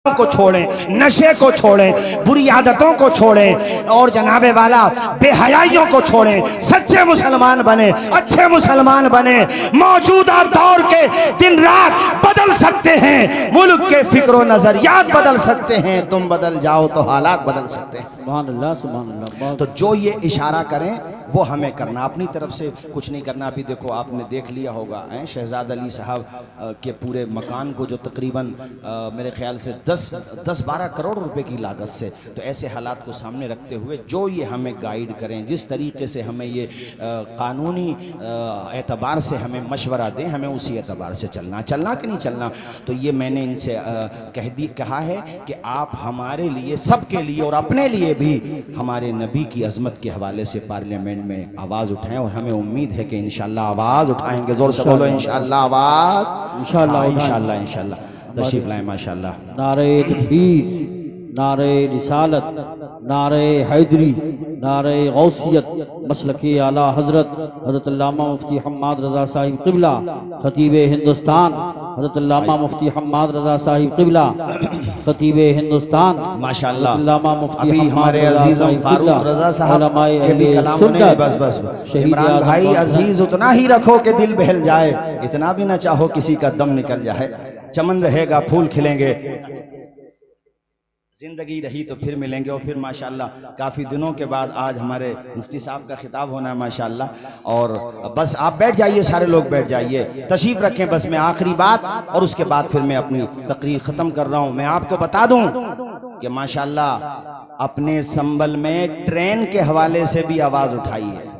को छोड़ें, नशे को छोड़ें, बुरी आदतों को छोड़ें और जनाबे वाला बेहयाइयों को छोड़ें, सच्चे मुसलमान बने, अच्छे मुसलमान बने। मौजूदा दौर के दिन रात बदल सकते हैं, मुल्क के फिक्र नजरियात बदल सकते हैं, तुम बदल जाओ तो हालात बदल सकते हैं। सुभान अल्लाह, सुभान अल्लाह। तो जो ये इशारा करें वो हमें करना, अपनी तरफ से कुछ नहीं करना। अभी देखो आपने देख लिया होगा शहजाद अली साहब के पूरे मकान को जो तकरीबन मेरे ख्याल से 10-12 करोड़ रुपए की लागत से, तो ऐसे हालात को सामने रखते हुए जो ये हमें गाइड करें, जिस तरीके से हमें ये कानूनी एतबार से हमें मशवरा दें, हमें उसी एतबार से चलना कि नहीं चलना। तो ये मैंने इनसे कहा है कि आप हमारे लिए, सबके लिए और अपने लिए भी हमारे नबी की अजमत के हवाले से पार्लियामेंट में आवाज़ उठाएं। और हमें उम्मीद है कि इंशाअल्लाह आवाज़ उठाएंगे। जोर से बोलो इंशाअल्लाह आवाज़, इंशाअल्लाह इंशाअल्लाह इंशाअल्लाह। तशरीफ लाएं माशाअल्लाह। नारे तकबीर, नारे रिसालत, नारे हैदरी, नारे गौसियत, मसलके आला हजरत हजरत अल्लामा मुफ्ती हम्माद रज़ा साहिब क़िबला, खतीब हिंदुस्तान हजरत अल्लामा मुफ्ती हम्माद रज़ा साहिब क़िबला, खतीब हिंदुस्तान माशाअल्लाह। अल्लामा मुफ्ती अभी हमारे अजीज फारूक रज़ा साहब के भी कलामों ने बस इमरान भाई अजीज उतना ही रखो कि दिल बहल जाए, इतना भी ना चाहो किसी का दम निकल जाए। चमन रहेगा, फूल खिलेंगे, जिंदगी रही तो फिर मिलेंगे। और फिर माशाल्लाह काफ़ी दिनों के बाद आज हमारे मुफ्ती साहब का खिताब होना है माशाल्लाह। और बस आप बैठ जाइए, सारे लोग बैठ जाइए, तशरीफ रखें। बस मैं आखिरी बात और उसके बाद फिर मैं अपनी तकरीर ख़त्म कर रहा हूँ। मैं आपको बता दूँ कि माशाल्लाह अपने संबल में ट्रेन के हवाले से भी आवाज़ उठाई है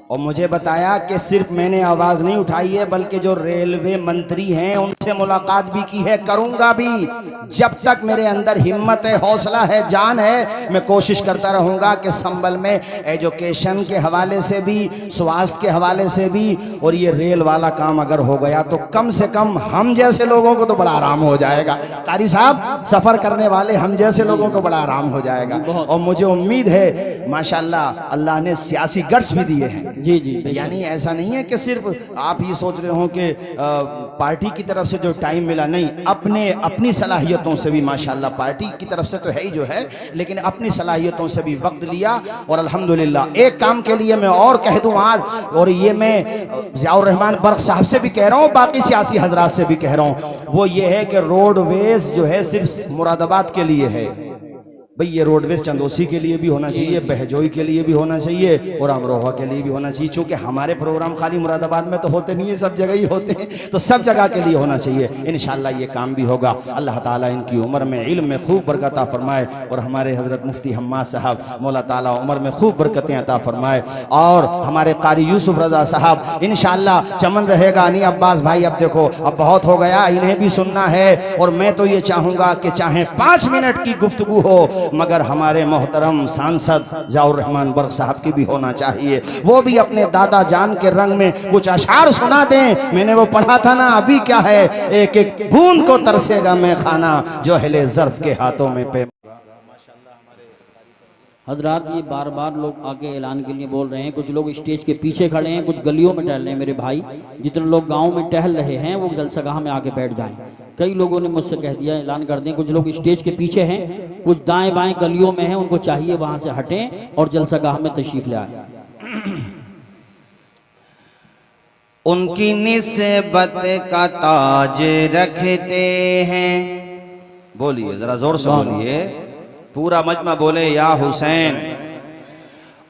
और मुझे बताया कि सिर्फ मैंने आवाज़ नहीं उठाई है बल्कि जो रेलवे मंत्री हैं उनसे मुलाकात भी की है, करूंगा भी। जब तक मेरे अंदर हिम्मत है, हौसला है, जान है, मैं कोशिश करता रहूंगा कि संबल में एजुकेशन के हवाले से भी, स्वास्थ्य के हवाले से भी, और ये रेल वाला काम अगर हो गया तो कम से कम हम जैसे लोगों को तो बड़ा आराम हो जाएगा। कारी साहब, सफ़र करने वाले हम जैसे लोगों को बड़ा आराम हो जाएगा। और मुझे उम्मीद है माशाल्लाह अल्लाह ने सियासी गट्स भी दिए हैं। जी जी, यानी ऐसा नहीं है कि सिर्फ आप ये सोच रहे हो कि पार्टी की तरफ से जो टाइम मिला, नहीं, अपनी सलाहियतों से भी माशाल्लाह, पार्टी की तरफ से तो है ही जो है, लेकिन अपनी सलाहियतों से भी वक्त लिया। और अल्हम्दुलिल्लाह एक काम के लिए मैं और कह दूं आज, और ये मैं ज़ियाउर रहमान बर्क साहब से भी कह रहा हूँ, बाकी सियासी हजरात से भी कह रहा हूँ, वो ये है कि रोडवेज जो है सिर्फ मुरादाबाद के लिए है भाई। ये रोडवेज चंदोसी के लिए भी होना चाहिए, बहजोई के लिए भी होना चाहिए और अमरोहा के लिए भी होना चाहिए। चूँकि हमारे प्रोग्राम खाली मुरादाबाद में तो होते नहीं है, सब जगह ही होते हैं, तो सब जगह के लिए होना चाहिए। इंशाअल्लाह ये काम भी होगा। अल्लाह ताला इनकी उम्र में, इल्म में खूब बरकत अता फरमाए और हमारे हज़रत मुफ्ती हम्माद साहब, मौला ताला उम्र में खूब बरकतें अता फरमाए। और हमारे कारी यूसुफ रज़ा साहब इंशाअल्लाह चमन रहेगा। नहीं अब्बास भाई, अब देखो अब बहुत हो गया, इन्हें भी सुनना है। और मैं तो ये चाहूँगा कि चाहे 5 मिनट की गुफ्तगू हो, मगर हमारे मोहतरम सांसद ज़ियाउर रहमान बर्क साहब की भी होना चाहिए। वो भी अपने दादा जान के रंग में कुछ अशार सुना दें। मैंने वो पढ़ा था ना, अभी क्या है, एक एक बूंद को तरसेगा मैं खाना जो हिले ज़र्फ के हाथों में पे। हजरात, ये बार बार लोग आके ऐलान के लिए बोल रहे हैं, कुछ लोग स्टेज के पीछे खड़े हैं, कुछ गलियों में टहल रहे हैं। मेरे भाई, जितने लोग गांव में टहल रहे हैं वो जलसागाह में आके बैठ जाएं। कई लोगों ने मुझसे कह दिया, ऐलान कर दें, कुछ लोग स्टेज के पीछे हैं, कुछ दाएं बाएं गलियों में हैं, उनको चाहिए वहां से हटें और जलसागाह में तशरीफ ले आए। उनकी निस्बत का ताज रखते हैं, बोलिए जरा जोर से बोलिए, पूरा मजमा बोले या हुसैन।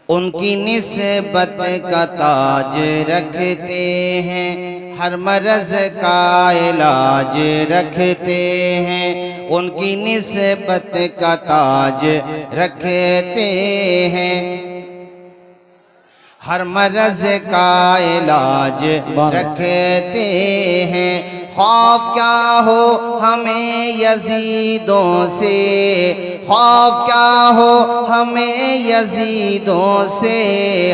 उनकी निस्बत का ताज रखते हैं, हर मरज का इलाज रखते हैं। उनकी निस्बत का ताज रखते हैं, हर मरज का इलाज रखते हैं। खौफ क्या हो हमें यजीदों से, खौफ क्या हो हमें यजीदों से,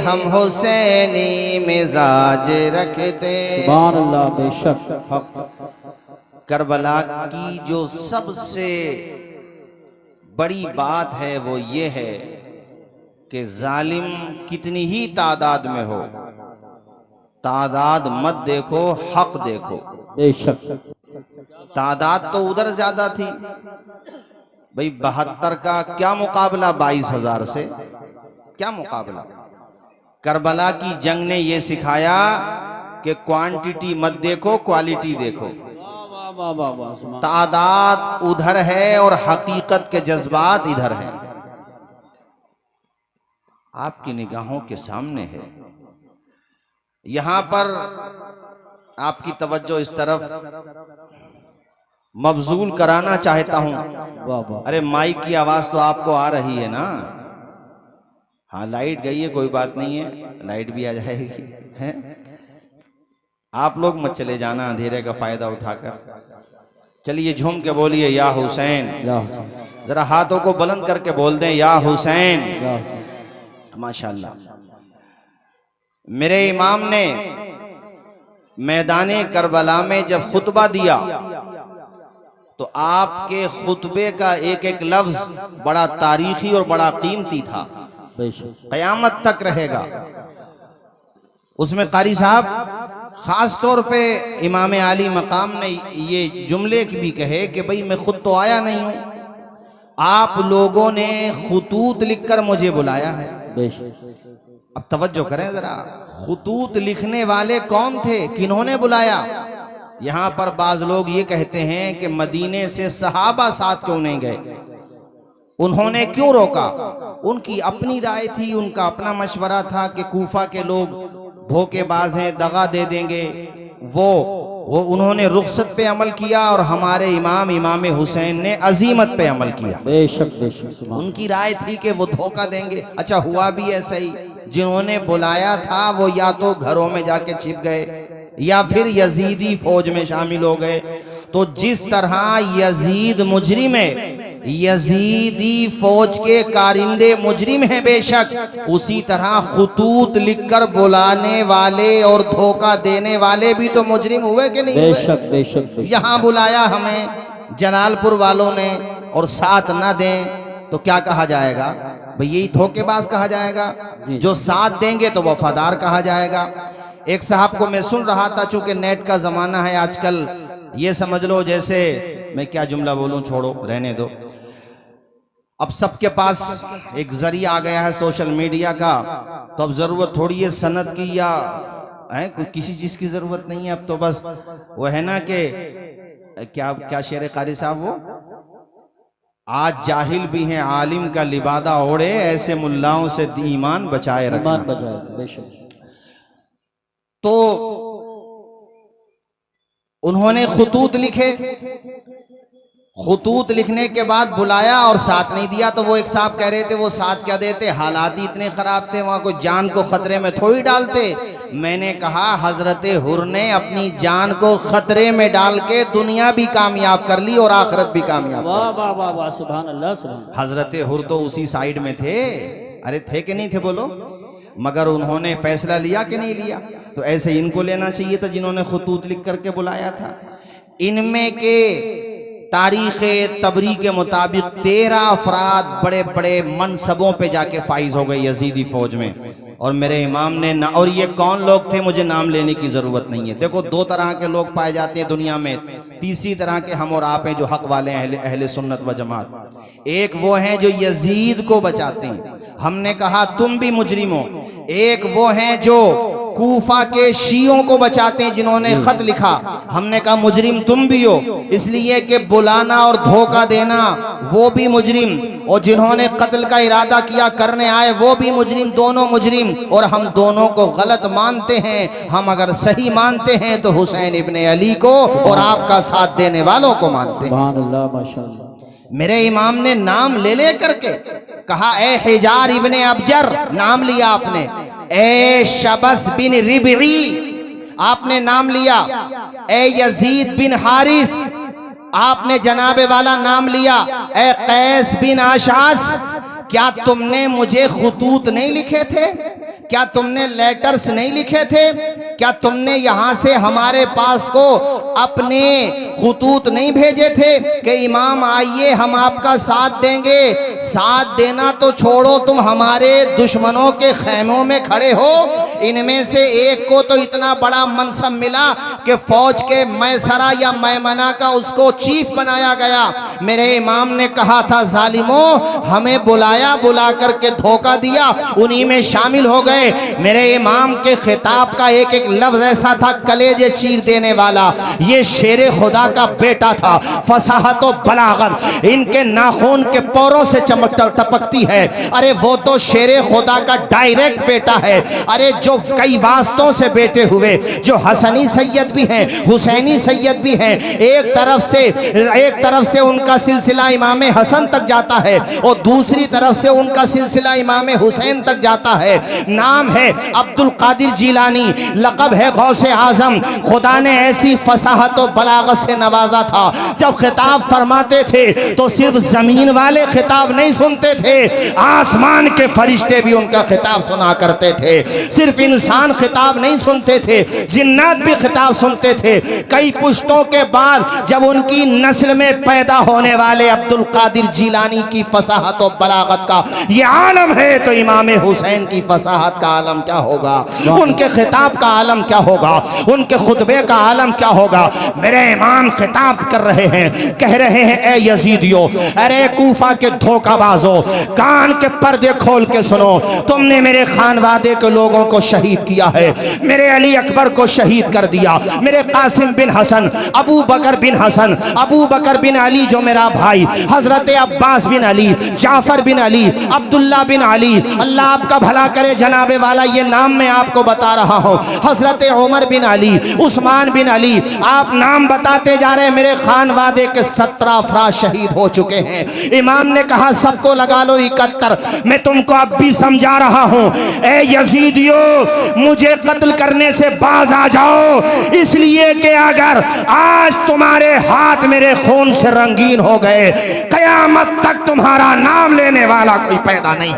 हम हुसैनी मिजाज रखते। सुभान अल्लाह, बेशक हक। करबला की जो सबसे बड़ी बात है वो ये है कि जालिम कितनी ही तादाद में हो, तादाद मत देखो, हक देखो। बेशक तादाद तो उधर ज्यादा थी, भाई 72 का क्या मुकाबला 22,000 से, क्या मुकाबला। करबला की जंग ने यह सिखाया कि क्वांटिटी मत देखो, क्वालिटी देखो। वाह वाह वाह वाह, सुभान। तादाद उधर है और हकीकत के जज्बात इधर हैं, आपकी निगाहों के सामने है। यहां पर आपकी तवज्जो इस तरफ मबजूल कराना चाहता हूं। वाह वाह। अरे माइक की आवाज तो आपको आ रही है ना? हाँ, लाइट गई है, कोई बात नहीं है, लाइट भी आ जाएगी है? आप लोग मत चले जाना अंधेरे का फायदा उठाकर। चलिए झूम के बोलिए या हुसैन। या हुसैन, जरा हाथों को बुलंद करके बोल दें या हुसैन। या हुसैन। माशाल्लाह। मेरे इमाम ने मैदाने करबला में जब खुतबा दिया तो आपके खुतबे का एक एक लफ्ज बड़ा तारीखी और बड़ा कीमती था, बेशक। कयामत तक रहेगा। उसमें कारी साहब खास तौर पे इमाम आली मकाम ने ये जुमले भी कहे कि भाई मैं खुद तो आया नहीं हूं, आप लोगों ने खुतूत लिखकर मुझे बुलाया है। बेशक। अब तवज्जो करें जरा, खुतूत लिखने वाले कौन थे, किन्होंने बुलाया? यहां पर बाज लोग ये कहते हैं कि मदीने से सहाबा साथ क्यों नहीं गए, उन्होंने क्यों रोका? उनकी अपनी राय थी, उनका अपना मशवरा था कि कूफा के लोग धोखेबाज हैं, दगा दे देंगे। वो उन्होंने रुखसत पे अमल किया और हमारे इमाम हुसैन ने अजीमत पे अमल किया। बेशक बेशक, सुभान। उनकी राय थी कि वो धोखा देंगे। अच्छा, हुआ भी ऐसा ही। जिन्होंने बुलाया था वो या तो घरों में जाके छिप गए या फिर यजीदी फौज में शामिल हो गए। तो जिस तरह यजीद मुजरिम है, यजीदी फौज के कारिंदे मुजरिम हैं बेशक, उसी तरह खुतूत लिखकर बुलाने वाले और धोखा देने वाले भी तो मुजरिम हुए कि नहीं? बेशक बेशक। यहां बुलाया हमें जलालपुर वालों ने और साथ ना दें तो क्या कहा जाएगा? भाई यही धोखेबाज कहा जाएगा। जो साथ देंगे तो वफादार कहा जाएगा। एक साहब को मैं सुन रहा था, चूंकि नेट का जमाना है आजकल, ये समझ लो जैसे मैं क्या जुमला बोलूं, छोड़ो रहने दो। अब सबके पास एक जरिया आ गया है सोशल मीडिया का, तो अब जरूरत थोड़ी है सनद की या है किसी चीज की जरूरत नहीं है। अब तो बस वो है ना कि क्या क्या शेर कारी साहब, वो आज जाहिल भी हैं आलिम का लिबादा ओढ़े, ऐसे मुल्लाओं से ईमान बचाए रखना। ईमान बचाए, बेशक। तो उन्होंने खुतूत लिखे, खुतूत लिखने के बाद बुलाया और साथ नहीं दिया। तो वो एक साहब कह रहे थे वो साथ क्या देते, हालात ही इतने खराब थे, वहां कोई जान को खतरे में थोड़ी डालते। मैंने कहा हजरत हुर ने अपनी जान को खतरे में डाल के दुनिया भी कामयाब कर ली और आखिरत भी कामयाब। वाह वाह वाह वाह, सुभान अल्लाह, सुभान। हजरत हुर तो उसी साइड में थे। अरे थे कि नहीं थे बोलो? मगर उन्होंने फैसला लिया कि नहीं लिया? तो ऐसे इनको लेना चाहिए था जिन्होंने खुतूत लिख करके बुलाया था। इनमें के तारीख तबरी के मुताबिक 13 अफराद बड़े बड़े मनसबों पे जाके फाइज हो गए यजीदी फौज में। और मेरे इमाम ने ना, और ये कौन लोग थे मुझे नाम लेने की जरूरत नहीं है। देखो 2 तरह के लोग पाए जाते हैं दुनिया में, तीसरी तरह के हम और आप हैं जो हक वाले हैं, अहले सुन्नत व जमात। एक वो हैं जो यजीद को बचाते हैं, हमने कहा तुम भी मुजरिम हो। एक वो हैं जो कूफा के शियों को बचाते हैं जिन्होंने खत लिखा, हमने कहा मुजरिम तुम भी हो, इसलिए कि बुलाना और धोखा देना वो भी मुजरिम, और जिन्होंने कत्ल का इरादा किया करने आए वो भी मुजरिम, दोनों मुजरिम। और हम दोनों को गलत मानते हैं। हम अगर सही मानते हैं तो हुसैन इब्ने अली को और आपका साथ देने वालों को मानते हैं। सुभान अल्लाह, माशाअल्लाह। मेरे इमाम ने नाम ले ले करके कहा, ए हिजार इब्ने अबजर, नाम लिया आपने। ए शबस बिन रिबई, आपने नाम लिया। ए यजीद बिन हारिस, आपने जनाबे वाला नाम लिया। ए कैस बिन आशास, क्या तुमने मुझे खुतूत नहीं लिखे थे? क्या तुमने लेटर्स नहीं लिखे थे? क्या तुमने यहां से हमारे पास को अपने खुतूत नहीं भेजे थे कि इमाम आइए हम आपका साथ देंगे? साथ देना तो छोड़ो, तुम हमारे दुश्मनों के खैमों में खड़े हो, इनमें से एक को तो इतना बड़ा मनसब मिला कि फौज के मैसरा या मैमना का उसको चीफ बनाया गया। मेरे इमाम ने कहा था जालिमों हमें बुला करके धोखा दिया, उन्हीं में शामिल हो गए। मेरे इमाम के खिताब का एक एक लफ्ज ऐसा था कलेजे चीर देने वाला। ये शेरे खुदा का बेटा था, फसाहत और बलागत इनके नाखून के पोरों से टपकती है। अरे वो तो शेरे खुदा का डायरेक्ट बेटा है। अरे जो कई वास्तों से बेटे हुए, जो हसनी सैयद भी हैं, हुसैनी सैयद भी हैं, एक तरफ से उनका सिलसिला इमाम हसन तक जाता है और दूसरी तरफ से उनका सिलसिला इमाम हुसैन तक जाता है। नाम है अब्दुल कादिर जिलानी, लक़ब है गौसे आजम। खुदा ने ऐसी फसाहत और बलागत से नवाजा था, जब खिताब फरमाते थे तो सिर्फ जमीन वाले खिताब नहीं सुनते थे, आसमान के फरिश्ते भी उनका खिताब सुना करते थे। सिर्फ इंसान खिताब नहीं सुनते थे, जिन्नात भी खिताब सुनते थे। कई पुश्तों के बाद जब उनकी नस्ल में पैदा होने वाले अब्दुल कादिर जिलानी की फसाहत और बलागत का ये आलम है, तो इमाम हुसैन की फसाहत का आलम क्या होगा, उनके खिताब का आलम क्या होगा, उनके खुतबे का आलम क्या होगा। मेरे इमाम खिताब कर रहे हैं, कह रहे हैं ए यजीदियों, अरे कूफा के धोखाबाजों, कान के पर्दे खोल के सुनो, तुमने मेरे खानवादे के लोगों को शहीद किया है, मेरे अली अकबर को शहीद कर दिया, मेरे कासिम बिन हसन, अबू बकर बिन हसन, अबू बकर बिन अली जो मेरा भाई, हजरत अब्बास बिन अली, जाफर बिन अली, अब्दुल्ला बिन अली, अल्लाह आपका भला करे जनाबे वाला, ये नाम मैं आपको बता रहा हूँ। हजरत उमर बिन अली, उस्मान बिन अली, आप नाम बताते जा रहे हैं। मेरे खानवादे के 17 अफराद शहीद हो चुके हैं। इमाम ने कहा सबको लगा लो 71। मैं तुमको अब भी समझा रहा हूँ, ए यजीदियों मुझे कत्ल करने से बाज आ जाओ, इसलिए कि अगर आज तुम्हारे हाथ मेरे खून से रंगीन हो गए, कयामत तक तुम्हारा नाम लेने वाला कोई पैदा नहीं,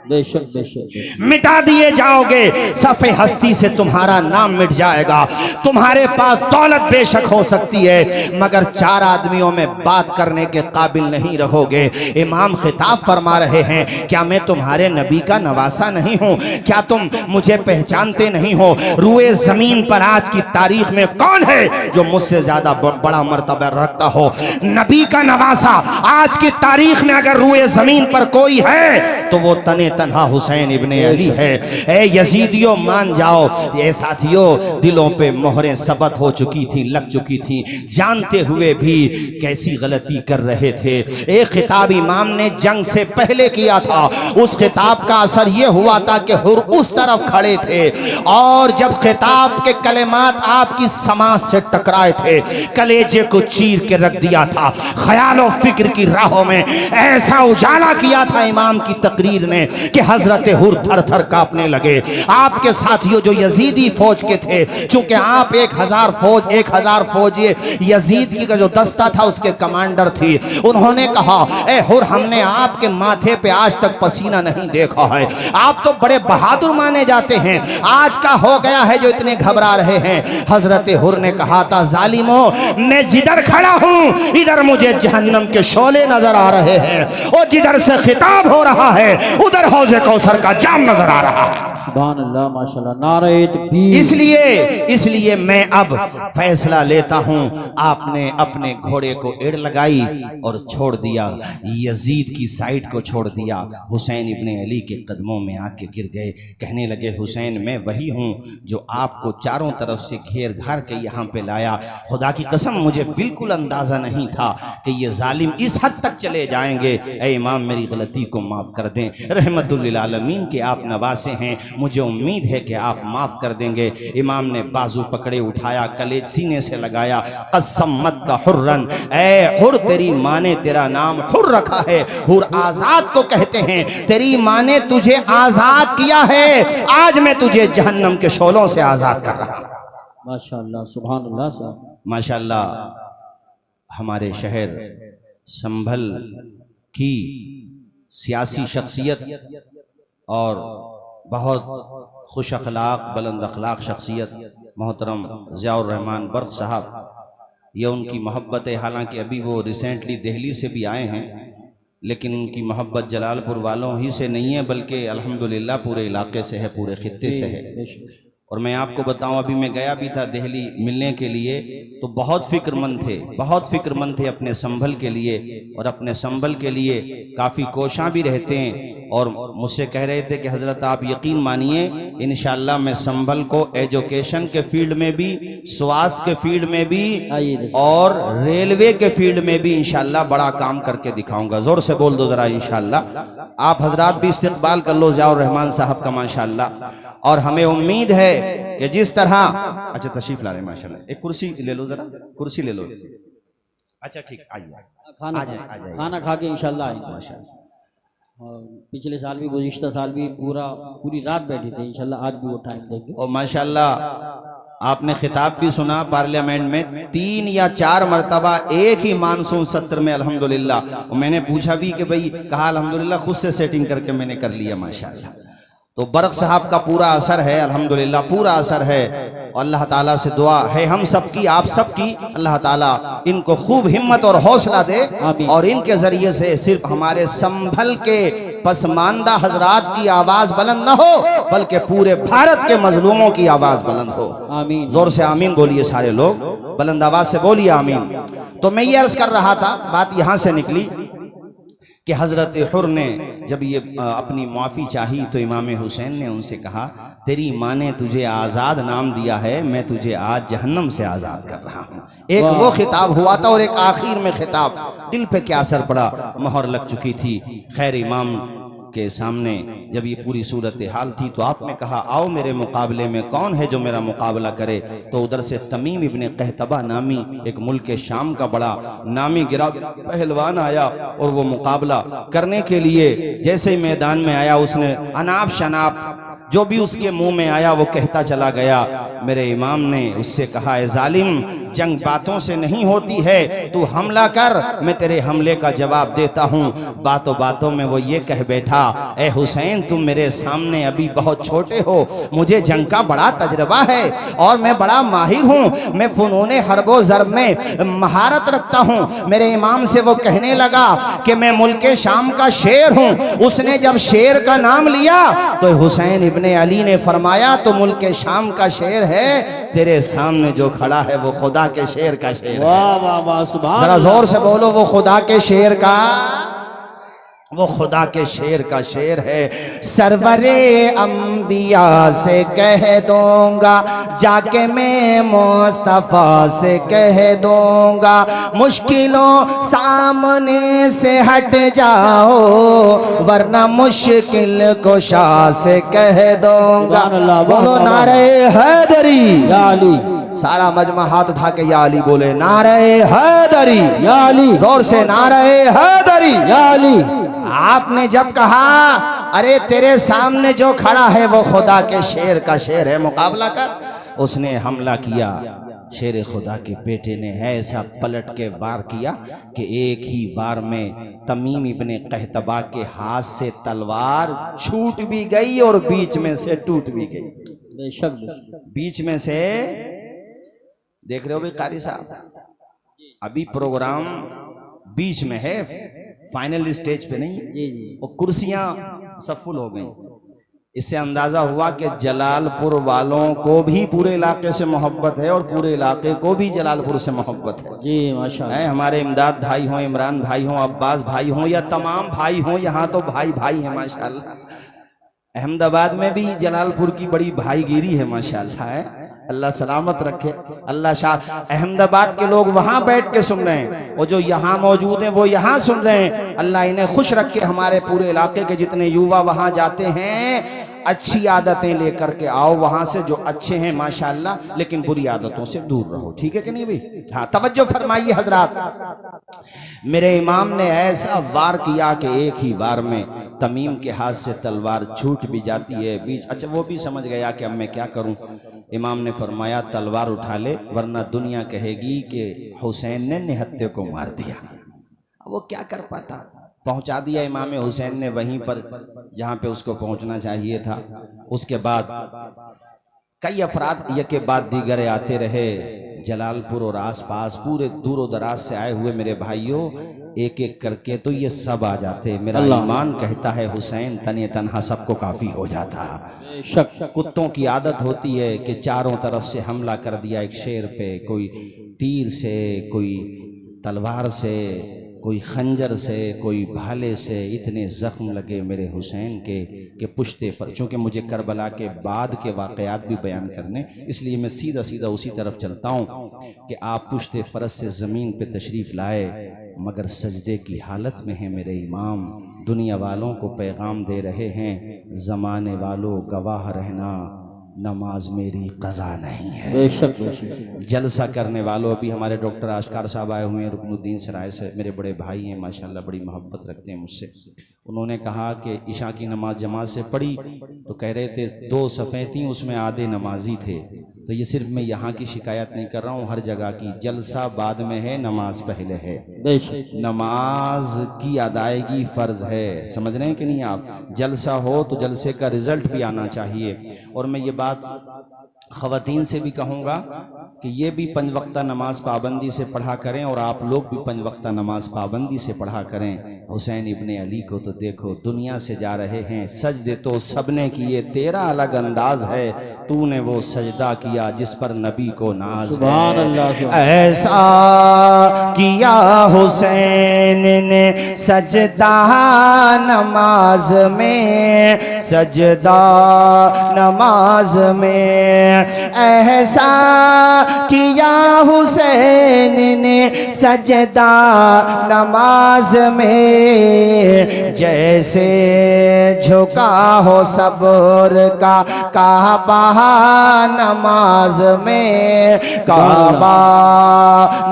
बेशक बेशक मिटा दिए जाओगे, सफ़े हस्ती से तुम्हारा नाम मिट जाएगा। तुम्हारे पास दौलत बेशक हो सकती है, मगर 4 आदमियों में बात करने के काबिल नहीं रहोगे। इमाम खिताब फरमा रहे हैं, क्या मैं तुम्हारे नबी का नवासा नहीं हूँ? क्या तुम मुझे पहचानते नहीं हो? रुए जमीन पर आज की तारीख में कौन है जो मुझसे ज्यादा बड़ा मर्तबा रखता हो? नबी का नवासा आज की तारीख में अगर रुए जमीन पर कोई है तो वो तने तन्हा हुसैन इब्ने अली है। ए यजीदियों मान जाओ, ये साथियों दिलों पे मोहरें सबत हो चुकी थी, लग चुकी थी, जानते हुए भी कैसी गलती कर रहे थे। एक खिताब इमाम ने जंग से पहले किया था, उस खिताब का असर ये हुआ था कि हुर उस तरफ खड़े थे और जब खिताब के कलेमात आपकी समाज से टकराए थे, कलेजे को चीर के रख दिया था। ख्याल और फिक्र की राहों में ऐसा उजाला किया था इमाम की तकरीर ने कि हजरत हुर थर थर कांपने लगे। आपके साथियों जो यजीदी फौज के थे, चूंकि आप 1000 फौज ये यजीद की का जो दस्ता था उसके कमांडर थी, उन्होंने कहा ए हुर हमने आपके माथे पे आज तक पसीना नहीं देखा है, आप तो बड़े बहादुर माने जाते हैं, आज का हो गया है जो इतने घबरा रहे हैं? हजरत हुर ने कहा था जालिमों मैं जिधर खड़ा हूं इधर मुझे जहन्नम के शोले नजर आ रहे हैं और जिधर से खिताब हो रहा है उधर हौज़े कौसर का जाम नजर आ रहा है। सुभान अल्लाह माशाल्लाह, नारे तकबीर। इसलिए मैं अब फैसला लेता हूं, आपने अपने घोड़े को एड़ लगाई और छोड़ दिया, यजीद की साइड को छोड़ दिया, हुसैन इब्ने अली के कदमों में आके गिर गए। कहने लगे हुसैन मैं वही हूं जो आपको चारों तरफ से घेर घार के यहाँ पे लाया। खुदा की कसम मुझे बिल्कुल अंदाजा नहीं था कि ये जालिम इस हद तक चले जाएंगे। ऐ इमाम मेरी गलती को माफ कर दें, रहमतुल लिल आलमीन के आप नवासे हैं, मुझे उम्मीद है कि आप माफ कर देंगे। इमाम ने बाजू पकड़े उठाया, कलेज सीने से लगाया, कसम मत का हुर्रन, ऐ हुर तेरी माँ ने तेरा नाम हुर रखा है, हुर आजाद को कहते हैं, तेरी माँ ने तुझे आजाद किया है, आज मैं तुझे जहन्नम के शोलों से आजाद कर रहा हूं। माशाल्लाह सुभान अल्लाह साहब। माशाल्लाह हमारे शहर संभल की सियासी शख्सियत और बहुत खुश अखलाक बुलंद अखलाक शख्सियत मोहतरम ज़ियाउर रहमान बर्क साहब, ये उनकी मोहब्बत है। हालांकि अभी वो रिसेंटली दिल्ली से भी आए हैं, लेकिन उनकी मोहब्बत जलालपुर वालों ही से नहीं है बल्कि अल्हम्दुलिल्लाह पूरे इलाके से है, पूरे खित्ते से है। और मैं आपको बताऊं, अभी मैं गया भी था दिल्ली मिलने के लिए, तो बहुत फिक्रमंद थे अपने संभल के लिए, और अपने संभल के लिए काफ़ी कोशां भी रहते हैं। और मुझसे कह रहे थे कि हज़रत आप यकीन मानिए इंशाअल्लाह मैं संभल को एजुकेशन के फील्ड में भी, स्वास्थ्य के फील्ड में भी और रेलवे के फील्ड में भी इंशाअल्लाह बड़ा काम करके दिखाऊंगा। जोर से बोल दो जरा इंशाअल्लाह। आप हजरात भी इस्तकबाल कर लो ज़ियाउर रहमान साहब का माशाअल्लाह। और हमें उम्मीद है कि जिस तरह, अच्छा तशरीफ ला रहे माशाल्लाह, एक कुर्सी ले लो जरा, कुर्सी ले लो। अच्छा ठीक, आइए, खाना खा के इंशाल्लाह आएंगे माशाल्लाह। और पिछले साल भी, गुज़िश्ता साल भी पूरी रात बैठे थे, इंशाल्लाह आज भी वो टाइम देंगे। और माशाल्लाह आपने खिताब भी सुना पार्लियामेंट में 3 या 4 मरतबा एक ही मानसून सत्र में अल्हम्दुलिल्लाह। और मैंने पूछा भी कि भाई, कहा अल्हम्दुलिल्लाह खुद से सेटिंग करके मैंने कर लिया माशाल्लाह। तो बरक साहब का पूरा असर है अल्हम्दुलिल्लाह, पूरा असर है। और अल्लाह ताला से दुआ है हम सबकी, आप सबकी, अल्लाह ताला इनको खूब हिम्मत और हौसला दे, और इनके जरिए से सिर्फ हमारे संभल के पसमानदा हजरात की आवाज बुलंद न हो बल्कि पूरे भारत के मजलूमों की आवाज बुलंद हो। आमीन। जोर से आमीन बोलिए सारे लोग, बुलंद आवाज से बोलिए आमीन। तो मैं ये अर्ज कर रहा था, बात यहां से निकली कि हज़रत हुर ने जब ये अपनी माफ़ी चाही तो इमाम हुसैन ने उनसे कहा, तेरी माँ ने तुझे आज़ाद नाम दिया है, मैं तुझे आज जहन्नम से आज़ाद कर रहा हूँ। एक वो खिताब हुआ था और एक आखिर में खिताब। दिल पे क्या असर पड़ा, मोहर लग चुकी थी। खैर इमाम के सामने जब ये पूरी सूरत हाल थी तो आपने कहा, आओ मेरे मुकाबले में कौन है जो मेरा मुकाबला करे। तो उधर से तमीम इब्ने कहतबा नामी एक मुल्क शाम का बड़ा नामी गिरा पहलवान आया, और वो मुकाबला करने के लिए जैसे ही मैदान में आया, उसने अनाप शनाप जो भी उसके मुंह में आया वो कहता चला गया। मेरे इमाम ने उससे कहा, ए जालिम, जंग बातों से नहीं होती है, तू हमला कर, मैं तेरे हमले का जवाब देता हूँ। बातों बातों में वो ये कह बैठा, ए हुसैन, तुम मेरे सामने अभी बहुत छोटे हो, मुझे जंग का बड़ा तजर्बा है और मैं बड़ा माहिर हूँ, मैं फुनूने हरबो ज़र्ब में महारत रखता हूँ। मेरे इमाम से वो कहने लगा कि मैं मुल्क शाम का शेर हूँ। उसने जब शेर का नाम लिया तो हुसैन इब्ने अली ने फरमाया, तो मुल्क शाम का शेर है, तेरे सामने जो खड़ा है वो खुदा के शेर का शेर है। वाह वाह वाह, सुभान जरा जोर से बोलो, वो खुदा के शेर का, वो खुदा के शेर का शेर है। सरवरे अंबिया से कह दूंगा, जाके मैं मुस्तफा से कह दूंगा, मुश्किलों सामने से हट जाओ, वरना मुश्किल कुशा से कह दूंगा। बोलो नारे हैदरी या अली। सारा मजमा हाथ उठा के या अली बोले, नारे हैदरी या अली। जोर से नारे हैदरी या अली। आपने जब कहा, अरे तेरे सामने जो खड़ा है वो खुदा के शेर का शेर है, मुकाबला कर, उसने हमला किया। शेर खुदा के बेटे ने ऐसा पलट के वार किया कि एक ही वार में तमीम इब्ने कहतबा के हाथ से तलवार छूट भी गई और बीच में से टूट भी गई। बेशक बीच में से देख रहे हो भाई कारी साहब, अभी प्रोग्राम बीच में है, फाइनल स्टेज पे नहीं। जी। वो कुर्सियां सब फुल हो गई। इससे अंदाजा हुआ कि जलालपुर वालों को भी पूरे इलाके से मोहब्बत है और पूरे इलाके को भी जलालपुर से मोहब्बत है। जी माशाअल्लाह। है हमारे इमदाद भाई हों, इमरान भाई हों, अब्बास भाई हों या तमाम भाई हों, यहाँ तो भाई भाई है माशाअल्लाह। अहमदाबाद में भी जलालपुर की बड़ी भाईगिरी है माशाअल्लाह। है अल्लाह सलामत रखे, अल्लाह शाह। अहमदाबाद के लोग वहां बैठ के सुन रहे हैं, और जो यहाँ मौजूद हैं वो यहाँ सुन रहे हैं। अल्लाह इन्हें खुश रखे। हमारे पूरे इलाके के जितने युवा वहां जाते हैं, अच्छी आदतें लेकर के आओ वहां से, जो अच्छे हैं माशाअल्लाह, लेकिन बुरी आदतों से दूर रहो। ठीक है कि नहीं भाई? हाँ, तवज्जो फरमाइए हजरात। मेरे इमाम ने ऐसा वार किया कि एक ही वार में तमीम के हाथ से तलवार छूट भी जाती है बीच। अच्छा, वो भी समझ गया कि अब मैं क्या करूं। इमाम ने फरमाया, तलवार उठा ले, वरना दुनिया कहेगी कि हुसैन ने निहत्ते को मार दिया। अब वो क्या कर पाता, पहुंचा दिया इमाम हुसैन ने वहीं पर जहां पे उसको पहुंचना चाहिए था। उसके बाद कई अफराद ये के बाद दीगर आते रहे जलालपुर और आसपास, पूरे दूर दराज से आए हुए मेरे भाइयों। एक एक करके तो ये सब आ जाते। मेरा अल्लाह। ईमान कहता है हुसैन तने तन्हा सबको काफ़ी हो जाता। बेशक कुत्तों की आदत होती है कि चारों तरफ से हमला कर दिया एक शेर पे, कोई तीर से, कोई तलवार से, कोई खंजर से, कोई भाले से। इतने ज़ख्म लगे मेरे हुसैन के कि पुश्ते फर, चूँकि मुझे करबला के बाद के वाक़यात भी बयान करने, इसलिए मैं सीधा सीधा उसी तरफ चलता हूँ कि आप पुश्ते फ़रस से ज़मीन पे तशरीफ़ लाए मगर सजदे की हालत में हैं मेरे इमाम। दुनिया वालों को पैगाम दे रहे हैं, ज़माने वालों गवाह रहना, नमाज मेरी कज़ा नहीं है। बेशक बेशक। जलसा करने वालों, अभी हमारे डॉक्टर आशकार साहब आए हुए हैं रुकनुद्दीन सराय से, मेरे बड़े भाई हैं माशाल्लाह, बड़ी मोहब्बत रखते हैं मुझसे। उन्होंने कहा कि इशा की नमाज जमात से पढ़ी तो कह रहे थे 2 सफ़े थी उसमें आधे नमाजी थे। तो ये सिर्फ मैं यहाँ की शिकायत नहीं कर रहा हूँ, हर जगह की। जलसा बाद में है, नमाज पहले है। बेशक नमाज की अदायगी फ़र्ज है, समझ रहे हैं कि नहीं आप? जलसा हो तो जलसे का रिज़ल्ट भी आना चाहिए। और मैं ये बात ख़वातीन से भी कहूँगा कि ये भी 5 वक्ता नमाज पाबंदी से पढ़ा करें और आप लोग भी 5 वक्ता नमाज पाबंदी से पढ़ा करें। हुसैन इब्ने अली को तो देखो, दुनिया से जा रहे हैं, सजदे तो सबने किए, तेरा अलग अंदाज है, तूने वो सजदा किया जिस पर नबी को नाज सुभान है। अल्लाह, सुभान। ऐसा किया हुसैन ने सजदा नमाज में, सजदा नमाज में। ऐसा किया हुसैन ने सजदा नमाज में, जैसे झुका हो सब्र का काबा नमाज में, काबा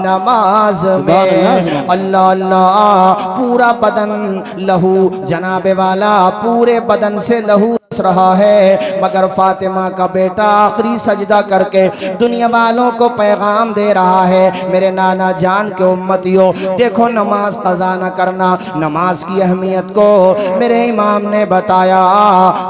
नमाज में। अल्लाह अल्लाह, पूरा बदन लहू, जनाबे वाला पूरे बदन से लहू रहा है, मगर फातिमा का बेटा आखिरी सजदा करके दुनिया वालों को पैगाम दे रहा है, मेरे नाना जान के उम्मतियों, देखो नमाज कज़ा न करना। नमाज की अहमियत को मेरे इमाम ने बताया,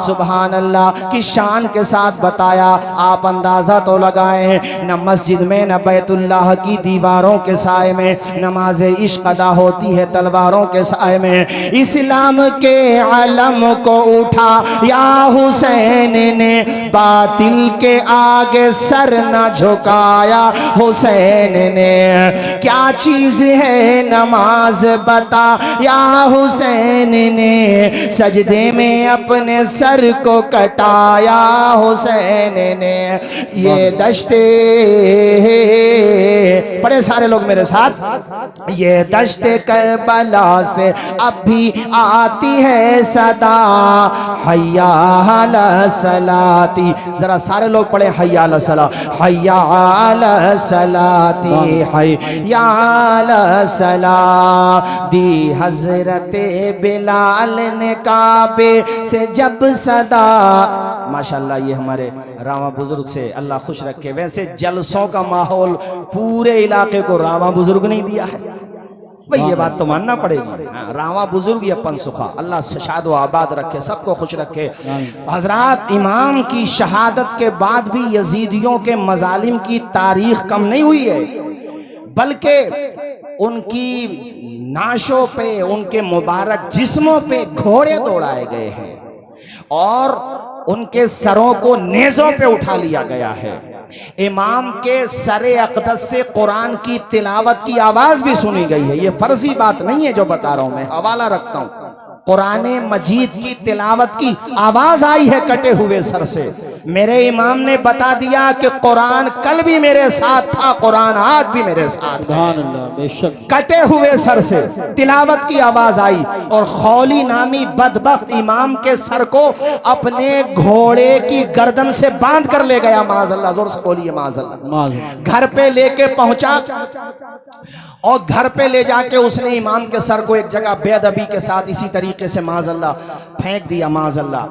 सुभान अल्लाह की शान के साथ बताया। आप अंदाज़ा तो लगाएं, न मस्जिद में न बैतुल्लाह की दीवारों के साए में नमाज इश्क अदा होती है, तलवारों के साए में। इस्लाम के अलम को उठा या हुसैन ने, बातिल के आगे सर न झुकाया हुसैन ने। क्या चीज है नमाज बता या हुसैन ने, सजदे में अपने सर को कटाया हुसैन ने। ये दश्ते, बड़े सारे लोग मेरे साथ, ये दश्ते करबला से अब भी आती है सदा, हय्या अला सलाती। जरा सारे लोग पढ़े हय्या अला सला, हय्या अला सलाती, हय्या अला सला। दी हजरत बिलाल ने काबे से जब सदा, माशाल्लाह ये हमारे रावा बुजुर्ग से अल्लाह खुश रखे। वैसे जलसों का माहौल पूरे इलाके को रावा बुजुर्ग नहीं दिया है भाई, ये बात तो मानना पड़ेगी। रावा बुजुर्ग अपन सुखा, अल्लाह शाद व आबाद रखे, सबको खुश रखे। हजरात, इमाम की शहादत के बाद भी यजीदियों के मजालिम की तारीख कम नहीं हुई है, बल्कि उनकी नाशों पे, उनके मुबारक जिस्मों पे घोड़े दौड़ाए गए हैं और उनके सरों को नेज़ों पे उठा लिया गया है। इमाम के सरे अक़दस से कुरान की तिलावत की आवाज भी सुनी गई है। ये फर्जी बात नहीं है जो बता रहा हूं, मैं हवाला रखता हूं। कुरान मजीद की तिलावत की आवाज आई है कटे हुए सर से। मेरे इमाम ने बता दिया कि कुरान कल भी मेरे साथ था, कुरान आज भी मेरे साथ। सुभान अल्लाह, बेशक। कटे हुए सर से तिलावत की आवाज आई और खौली नामी बदबख्त इमाम के सर को अपने घोड़े की गर्दन से बांध कर ले गया। माज़अल्लाह, जोर से बोलिए माज़अल्लाह। घर पे लेके पहुंचा और घर पे ले जाके उसने इमाम के सर को एक जगह बेअदबी के साथ इसी तरीके से माज़अल्लाह फेंक दिया। माज़अल्लाह,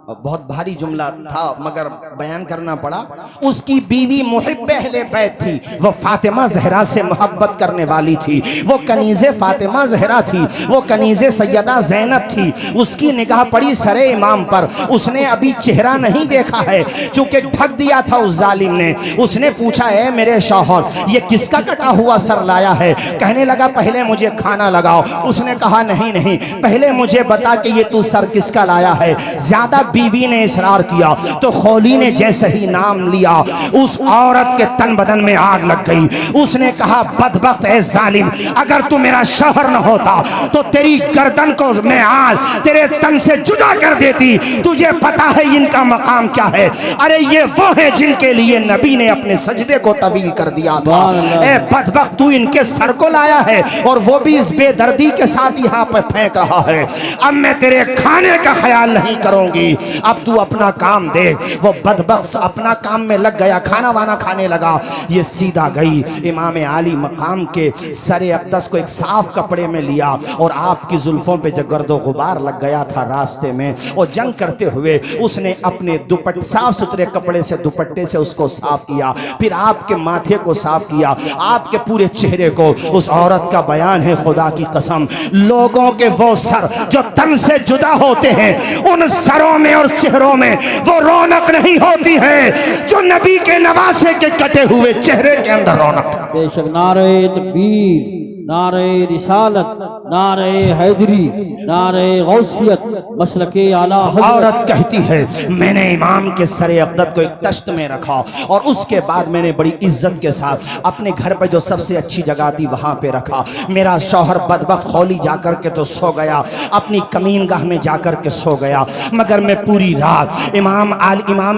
बहुत भारी जुमला था मगर बयान करना पड़ा। उसकी बीवी मुहिब्ब अहले बैत थी, वो फातिमा जहरा से मोहब्बत करने वाली थी, वो कनीज़े फातिमा जहरा थी, वो कनीज़े सैयदा ज़ैनब थी। उसकी निगाह पड़ी सरे इमाम पर, उसने अभी चेहरा नहीं देखा है चूंकि ढक दिया था उस जालिम ने। उसने पूछा है मेरे शौहर ये किसका कटा हुआ सर लाया है? कहने लगा पहले मुझे खाना लगाओ। उसने कहा नहीं नहीं, पहले मुझे बता कि ये तू सर किसका लाया है। ज्यादा बीवी ने इसरार किया तो खौली ने जैसे ही नाम लिया उस औरत के तन बदन में आग लग गई। उसने कहा बदबख्त है जालिम, अगर तू मेरा शौहर न होता तो तेरी गर्दन को मैं आज तेरे तन से जुदा कर देती। तुझे पता है इनका मकाम क्या है? अरे ये वो है जिनके लिए नबी ने अपने सजदे को तवील कर दिया था। ए बदबख्त, तू इनके सर को लाया है और वो भी इस बेदर्दी के साथ यहाँ पर फेंक रहा है। अब मैं तेरे खाने का ख्याल नहीं करूंगी, अब तू अपना काम देख। वो बदबख्त अपना काम में लग गया, खाना वाना खाने लगा। ये सीधा गई इमाम आली मकाम के सरे अक़दस को एक साफ कपड़े में लिया और आपकी जुल्फों पे जो गर्दो गुबार लग गया था रास्ते में, और जंग करते हुए उसने अपने दुपट्टे साफ सुथरे कपड़े से दुपट्टे से उसको साफ किया, फिर आपके माथे को साफ किया, आपके पूरे चेहरे को। उस औरत का बयान है खुदा की कसम, लोगों के वो सर जो तन से जुदा होते हैं उन सरों में और चेहरों में वो रौनक नहीं होती है जो नबी के नवासे के कटे हुए चेहरे के अंदर रौनक। बेशक नारे तकबीर, नारे रिसालत, नारे हैदरी, नारे गौसियत, मसलके आला हज़रत। औरत कहती है मैंने इमाम के सरे अक़दस को एक तश्त में रखा और उसके बाद मैंने बड़ी इज्जत के साथ अपने घर पर जो सबसे अच्छी जगह थी वहां पे रखा। मेरा शौहर बदबख्त खौली जाकर के तो सो गया, अपनी कमीन गाह में जाकर के सो गया, मगर मैं पूरी रात इमाम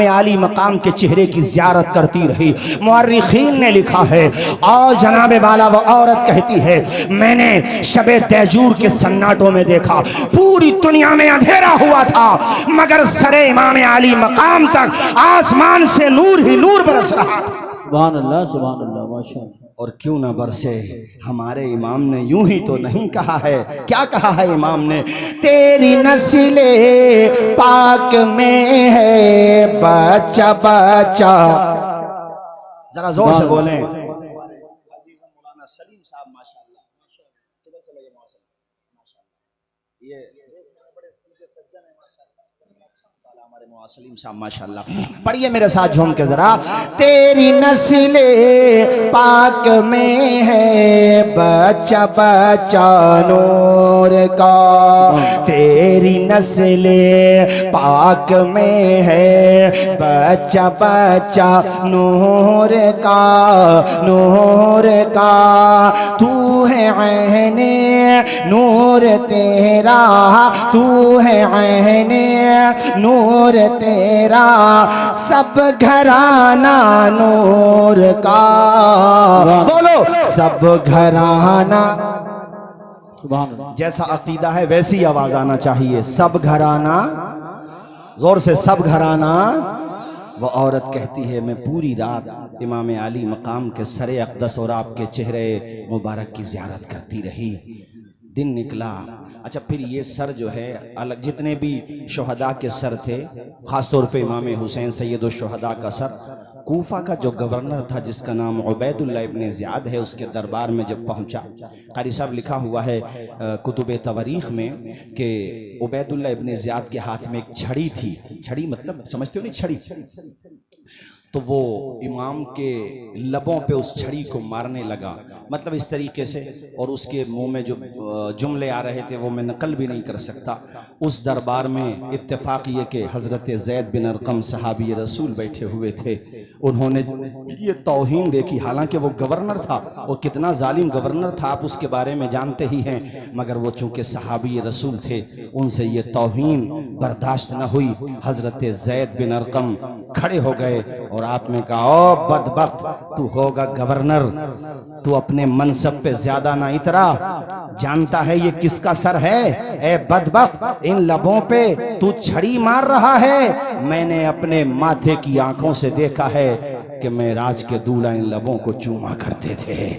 आली मकाम के चेहरे की ज़ियारत करती रही। मुअर्रिखीन ने लिखा है और जनाबे वाला वो औरत कहती है मैंने शबे तैजूर के सन्नाटों में देखा, पूरी दुनिया में अंधेरा हुआ था मगर सरे इमाम आली मकाम तक आसमान से नूर ही नूर बरस रहा था। सुभान अल्लाह, सुभान अल्लाह, माशाअल्लाह। और क्यों ना बरसे, हमारे इमाम ने यूं ही तो नहीं कहा है। क्या कहा है इमाम ने? तेरी नस्ले पाक में है बच्चा बच्चा। जरा जोर से बोलें। सलीम साहब माशाल्लाह, पढ़िए मेरे साथ झूम के जरा। तेरी नस्ले पाक में है बच्चा बच्चा नूर का, तेरी नस्ले पाक में है बच्चा बच्चा नूर का, नूर का। तू है ऐने नूर तेरा, तू है ऐने नूर तेरा, सब घराना नूर का। बोलो सब घराना। जैसा अकीदा है वैसी आवाज आना चाहिए, सब घराना, जोर से सब घराना। वो औरत कहती है मैं पूरी रात इमाम आली मकाम के सरे अक़दस और आपके चेहरे मुबारक की ज़ियारत करती रही। दिन निकला। अच्छा, फिर ये सर जो है अलग, जितने भी शोहदा के सर थे, ख़ासतौर पे इमाम हुसैन सैयदुल शुहदा का सर, कूफा का जो गवर्नर था जिसका नाम उबैदुल्लाह इब्न ज़ियाद है, उसके दरबार में जब पहुंचा, कारी साहब लिखा हुआ है कुतुब तवारीख़ में कि उबैदुल्लाह इब्न ज़ियाद के हाथ में एक छड़ी थी। छड़ी मतलब समझते हो नहीं, छड़ी। तो वो इमाम के लबों पे उस छड़ी को मारने लगा, मतलब इस तरीके से, और उसके मुंह में जो जुमले आ रहे थे वो मैं नकल भी नहीं कर सकता। उस दरबार में इत्तेफाक ये कि हज़रत ज़ैद बिन अरक़म सहाबी रसूल बैठे हुए थे। उन्होंने ये तौहीन देखी, हालांकि वो गवर्नर था और कितना जालिम गवर्नर था आप उसके बारे में जानते ही हैं, मगर वो चूँकि सहाबी रसूल थे उनसे ये तौहीन बर्दाश्त न हुई। हज़रत ज़ैद बिन अरक़म खड़े हो गए और आपने कहा ओ बदबख्त, तू होगा गवर्नर, तू अपने मनसब पे ज्यादा ना इतरा। जानता है ये किसका सर है? ए बदबख्त, इन लबों पे तू छड़ी मार रहा है। मैंने अपने माथे की आंखों से देखा है कि मैं राज के दूल्हा इन लबों को चूमा करते थे।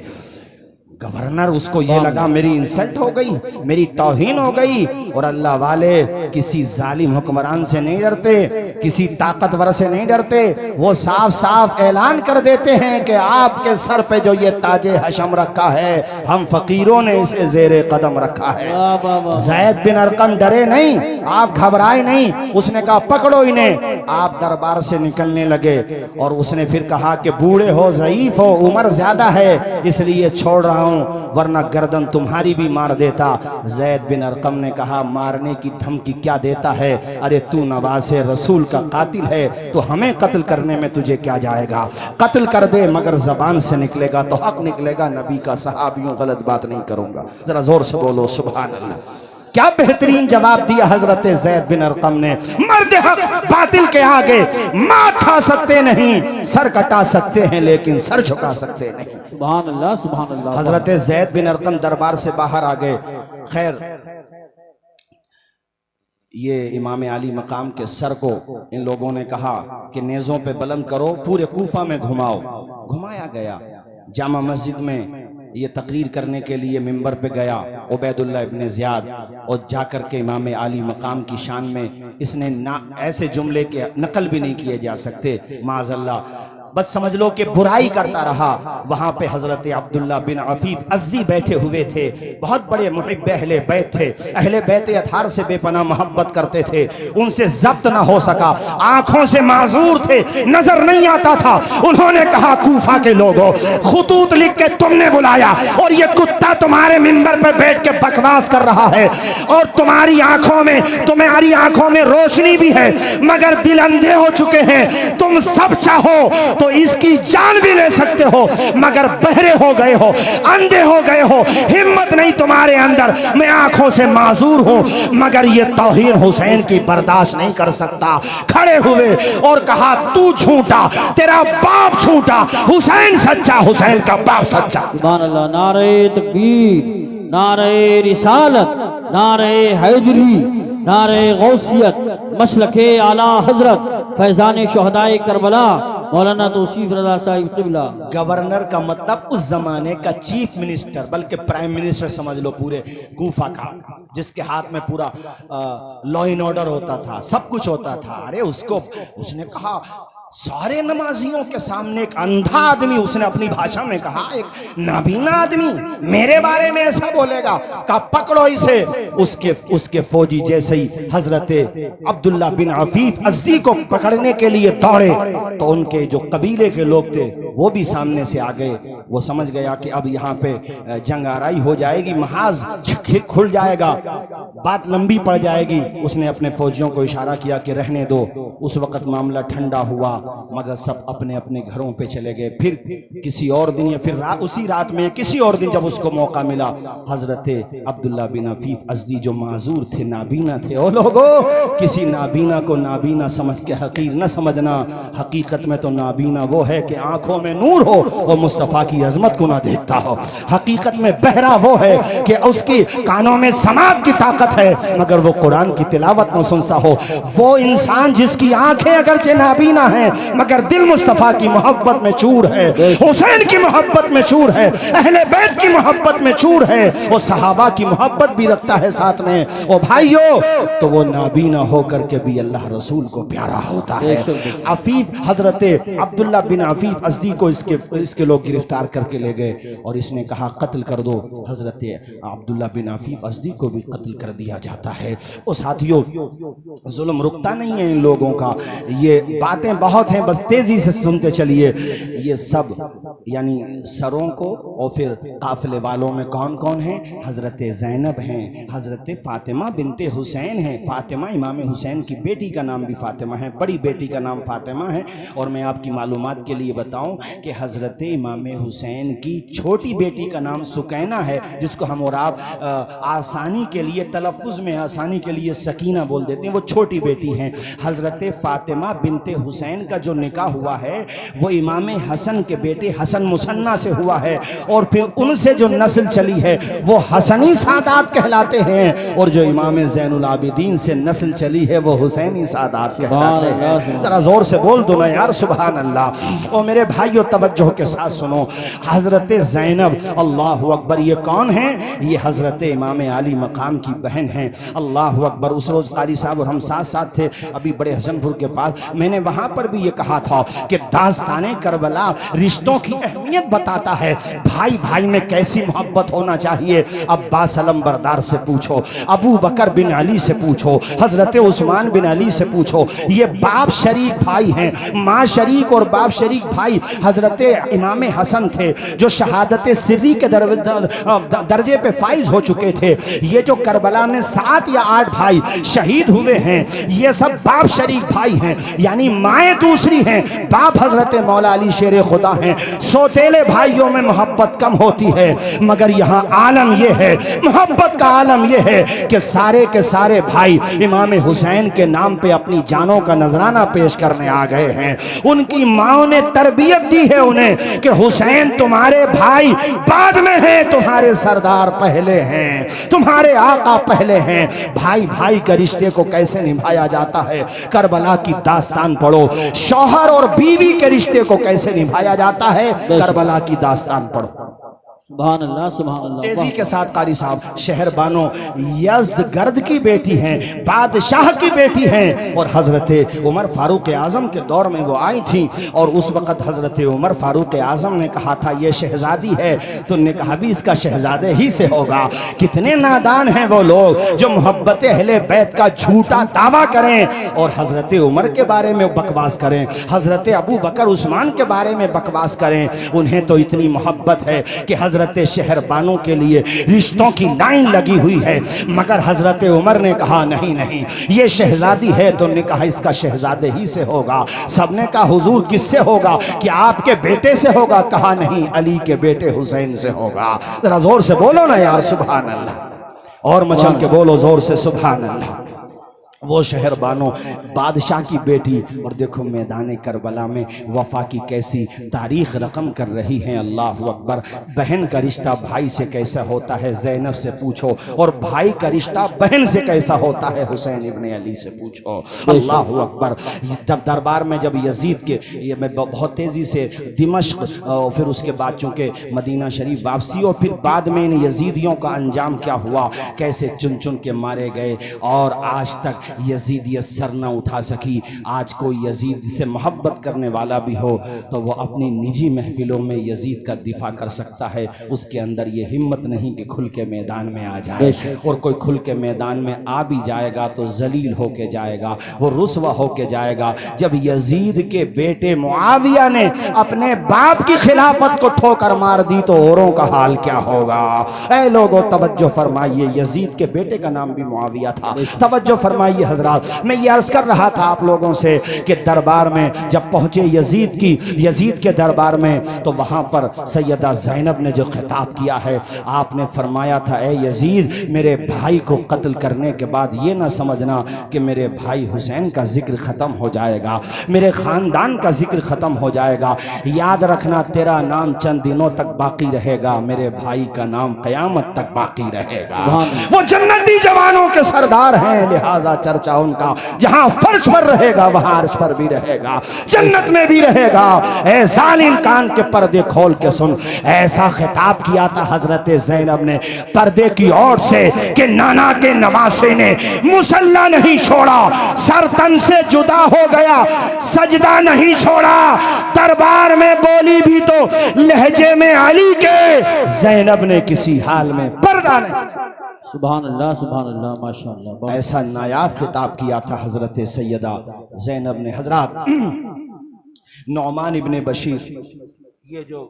गवर्नर उसको ये लगा मेरी इंसल्ट हो गई, मेरी तौहीन हो गई। और अल्लाह वाले किसी जालिम हुक्मरान से नहीं डरते, किसी ताकतवर से नहीं डरते। वो साफ साफ ऐलान कर देते हैं कि आपके सर पे जो ये ताजे हशम रखा है, हम फकीरों ने इसे जेरे कदम रखा है। ज़ैद बिन अरकम डरे नहीं, आप घबराए नहीं। उसने कहा पकड़ो इन्हें। आप दरबार से निकलने लगे और उसने फिर कहा कि बूढ़े हो, ज़ईफ हो, उम्र ज्यादा है, इसलिए छोड़ रहा हूं, वरना गर्दन तुम्हारी भी मार देता। ज़ैद बिन अरकम ने कहा मारने की धमकी क्या देता है? अरे तू नवासे रसूल का कातिल है, तो हमें कत्ल करने में तुझे क्या जाएगा? कत्ल कर दे, मगर जबान से निकलेगा तो हक निकलेगा। नबी का सहाबियों गलत बात नहीं करूंगा। जरा जोर से बोलो सुभान अल्लाह। क्या बेहतरीन जवाब दिया हजरत ज़ैद बिन अरकम ने। मर्द हक बातिल के आगे माथ खा सकते नहीं, सर कटा सकते हैं लेकिन सर झुका सकते नहीं। सुभान अल्लाह, सुभान अल्लाह। हजरत ज़ैद बिन अरकम दरबार से बाहर आ गए। खैर ये इमाम आली मकाम के सर को इन लोगों ने कहा कि नेज़ों पे बुलंद करो, पूरे कूफा में घुमाओ। घुमाया गया। जामा मस्जिद में ये तकरीर करने के लिए मिंबर पे गया उबैदुल्लाह इब्ने ज़ियाद, और जाकर के इमाम आली मकाम की शान में इसने ना ऐसे जुमले के नकल भी नहीं किए जा सकते, माज़अल्लाह। बस समझ लो कि बुराई करता रहा। वहां पे हजरत अब्दुल्ला बिन अफीफ अज़दी बैठे हुए थे। बहुत बड़े मुहिब अहले बैत थे, अहले बैत अथार से बेपनाह मोहब्बत करते थे। उनसे जब्त ना हो सका, आंखों से माजूर थे, नजर नहीं आता था। उन्होंने कहा कूफा के लोगों, खुतूत लिख के तुमने बुलाया और ये कुत्ता तुम्हारे मिंबर पे बैठ के बकवास कर रहा है, और तुम्हारी आंखों में रोशनी भी है, मगर दिल अंधे हो चुके हैं। तुम सब चाहो तो इसकी जान भी ले सकते हो, मगर बहरे हो गए हो, अंधे हो गए हो, हिम्मत नहीं तुम्हारे अंदर। मैं आंखों से माजूर हूं, मगर ये तौहीन हुसैन की बर्दाश्त नहीं कर सकता। खड़े हुए और कहा तू झूठा, तेरा बाप झूठा, हुसैन सच्चा, हुसैन का बाप सच्चा। सुभान अल्लाह। नारे तकबीर, नारे रिसालत, नारे हैदरी, नारे गौसियत, मसलके आला हजरत फैजान शुहदाए करबला मौलाना तौसीफ रज़ा साहिब क़िबला। गवर्नर का मतलब उस जमाने का चीफ मिनिस्टर, बल्कि प्राइम मिनिस्टर समझ लो पूरे कूफा का, जिसके हाथ में पूरा लॉ एंड ऑर्डर होता था, सब कुछ होता था। अरे उसने कहा सारे नमाजियों के सामने एक अंधा आदमी, उसने अपनी भाषा में कहा एक नाबीना आदमी मेरे बारे में ऐसा बोलेगा, कहा पकड़ो इसे। उसके फौजी जैसे ही हजरत अब्दुल्ला बिन अफीफ अज़दी को पकड़ने के लिए दौड़े, तो उनके जो कबीले के लोग थे वो भी सामने से आ गए। वो समझ गया कि अब यहाँ पे जंग आराई हो जाएगी, महाज खुल जाएगा, बात लंबी पड़ जाएगी। उसने अपने फौजियों को इशारा किया कि रहने दो। उस वक्त मामला ठंडा हुआ, मगर सब अपने अपने घरों पे चले गए। फिर किसी और दिन या फिर उसी रात में किसी और दिन जब उसको मौका मिला, हजरत अब्दुल्ला बिन अफीफ अज़दी जो माजूर थे, नाबीना थे, ओ लोगों किसी नाबीना को नाबीना समझ के हकीर न समझना। हकीकत में तो नाबीना वो है कि आंखों में नूर हो और मुस्तफ़ा की अजमत को ना देखता हो। हकीकत में बहरा वो है कि उसकी कानों में समात की ताकत है, मगर वो कुरान की तिलावत न सुनता हो। वो इंसान जिसकी आंखें अगरचे नाबीना है, मगर दिल मुस्तफा की मोहब्बत में चूर है, हुसैन की मोहब्बत में चूर है, अहले बैत की मोहब्बत में चूर है, वो सहाबा की मोहब्बत भी रखता है साथ में। ओ भाइयों, तो वो नाबीना होकर के भी अल्लाह रसूल को प्यारा होता है। अफीफ हजरत अब्दुल्ला बिन अफीफ अज़दी को इसके लोग गिरफ्तार करके ले गए और इसने कहा कत्ल कर दो। हजरत अब्दुल्ला बिन अफीफ अज़दी को भी कत्ल कर दिया जाता है। ओ साथियों, जुल्म रुकता नहीं है इन लोगों का। ये बातें बहुत हैं, बस तेजी से सुनते चलिए। ये सब यानी सरों को और फिर काफिले वालों में कौन कौन है? हजरत ज़ैनब हैं, हजरत फातिमा बिनते हुसैन हैं। फातिमा इमाम हुसैन की बेटी का नाम भी फातिमा है, बड़ी बेटी का नाम फातिमा है। और मैं आपकी मालूमात के लिए बताऊं कि हजरत इमाम हुसैन की छोटी बेटी का नाम सुकैना है, जिसको हम और आप आसानी के लिए तलब तलफ़ुज़ में आसानी के लिए सकीना बोल देते हैं, वो छोटी बेटी हैं। हज़रत फ़ातिमा बिनते हुसैन का जो निकाह हुआ है वो इमाम हसन के बेटे हसन मुसन्ना से हुआ है, और फिर उनसे जो नस्ल चली है वो हसनी सादात कहलाते हैं, और जो इमाम ज़ैनुल आबिदीन से नस्ल चली है वो हुसैनी सादात कहलाते हैं। ज़रा ज़ोर से बोल दो ना यार सुभान अल्लाह। और मेरे भाइयों तवज्जो के साथ सुनो, हज़रत ज़ैनब अल्लाह अकबर ये कौन है? ये हज़रत इमाम अली मकाम की बहन हैं। अल्लाह अकबर। उस रोज़ कारी साहब और हम साथ साथ थे अभी बड़े हसनपुर के पास, मैंने वहाँ पर भी ये कहा था कि दास्ताने करबला रिश्तों की अहमियत बताता है। भाई भाई में कैसी मोहब्बत होना चाहिए। अब्बास अलमबरदार से पूछो, अबू बकर बिन अली से पूछो, हज़रत उस्मान बिन अली से पूछो, ये बाप शरीक भाई हैं, माँ शरीक और बाप शरीक भाई। हज़रत इमाम हसन थे जो शहादत सिर्री के दर्जे पे फाइज हो चुके थे। ये जो करबला में 7 या 8 भाई शहीद हुए हैं, ये सब बाप शरीक भाई हैं, यानी माएँ दूसरी हैं, बाप हज़रत मौला अली शेर खुदा हैं। सौतेले भाइयों में मोहब्बत कम होती है, मगर यहाँ आलम यह है, मोहब्बत का आलम यह है कि सारे के सारे भाई इमाम हुसैन के नाम पे अपनी जानों का नजराना पेश करने आ गए हैं। उनकी माओ ने तरबियत दी है उन्हें कि हुसैन तुम्हारे भाई बाद में हैं, तुम्हारे सरदार पहले हैं, तुम्हारे आका पहले हैं। भाई भाई के रिश्ते को कैसे निभाया जाता है, करबला की दास्तान पढ़ो। शौहर और बीवी के रिश्ते को कैसे निभाया जाता है, करबला की दास्तान पढ़ो। सुभान अल्लाह, सुभान अल्लाह। तेजी के साथ कारी साहब, शहर बानो यज़्दगर्द की बेटी हैं, बादशाह की बेटी हैं, और हज़रत उमर फारूक आज़म के दौर में वो आई थी, और उस वक़्त हज़रत उमर फारूक आज़म ने कहा था ये शहज़ादी है, तो ने कहा भी इसका शहज़ादे ही से होगा। कितने नादान हैं वो लोग जो मोहब्बत अहले बैत का झूठा दावा करें और हज़रत उमर के बारे में बकवास करें, हज़रत अबू बकर उस्मान के बारे में बकवास करें। उन्हें तो इतनी मोहब्बत है कि हज़रत शहर बानों के लिए रिश्तों की लाइन लगी हुई है, मगर हज़रत उमर ने कहा नहीं नहीं ये शहजादी है, तो ने कहा इसका शहजादे ही से होगा। सबने कहा हुजूर किससे होगा? कि आपके बेटे से होगा। कहा नहीं, अली के बेटे हुसैन से होगा। जरा जोर से बोलो ना यार सुभान अल्लाह, और मचल के बोलो जोर से सुभान अल्लाह। वो शहर बानो बादशाह की बेटी, और देखो मैदान करबला में वफा की कैसी तारीख रकम कर रही हैं। अल्लाह अकबर। बहन का रिश्ता भाई से कैसा होता है, ज़ैनब से पूछो, और भाई का रिश्ता बहन से कैसा होता है, हुसैन इब्ने अली से पूछो। अल्लाह अकबर। दरबार में जब यजीद के, ये मैं बहुत तेज़ी से दिमश्क और फिर उसके बाद चूँकि मदीना शरीफ वापसी, और फिर बाद में इन यजीदियों का अंजाम क्या हुआ, कैसे चुन चुन के मारे गए, और आज तक यजीद ये सर न उठा सकी। आज कोई यजीद से मोहब्बत करने वाला भी हो तो वो अपनी निजी महफिलों में यजीद का दिफा कर सकता है, उसके अंदर ये हिम्मत नहीं कि खुल के मैदान में आ जाए, और कोई खुल के मैदान में आ भी जाएगा तो जलील होके जाएगा, वो रुसवा होके जाएगा। जब यजीद के बेटे मुआविया ने अपने बाप की खिलाफत को ठोकर मार दी तो औरों का हाल क्या होगा। ऐ लोगों तवज्जो फरमाइए, यजीद के बेटे का नाम भी मुआविया था। तवज्जो फरमाइए हजरात, मैं ये अर्ज कर रहा था आप लोगों से कि दरबार में जब पहुंचे यजीद के दरबार में, तो वहां पर सैयदा ज़ैनब ने जो खिताब किया है, आपने फरमाया था ए यजीद, मेरे भाई को कत्ल करने के बाद ये ना समझना कि मेरे भाई हुसैन का जिक्र ख़त्म हो जाएगा, मेरे ख़ानदान का जिक्र ख़त्म हो जाएगा। याद रखना तेरा नाम चंद दिनों तक बाकी रहेगा, मेरे भाई का नाम क़यामत तक बाकी रहेगा। वो जन्नती जवानों के सरदार हैं, लिहाजा चर्चा उनका जहां फर्श पर रहेगा वहां अर्श पर भी रहेगा, जन्नत में भी रहेगा। ऐ जालिम कान के पर्दे खोल के सुन, ऐसा खिताब किया था हजरत ज़ैनब ने पर्दे की ओर से कि नाना के नवासे ने मुसल्ला नहीं छोड़ा, सर तन से जुदा हो गया, सजदा नहीं छोड़ा, दरबार में बोली भी तो लहजे में अली के, ज़ैनब ने किसी हाल में पर्दा नहीं। सुभान अल्लाह, सुभान अल्लाह, माशाअल्लाह। ऐसा नायाब खिताब किया था हजरत सैयदा ज़ैनब ने। हजरात, नौमान इब्ने बशीर, ये जो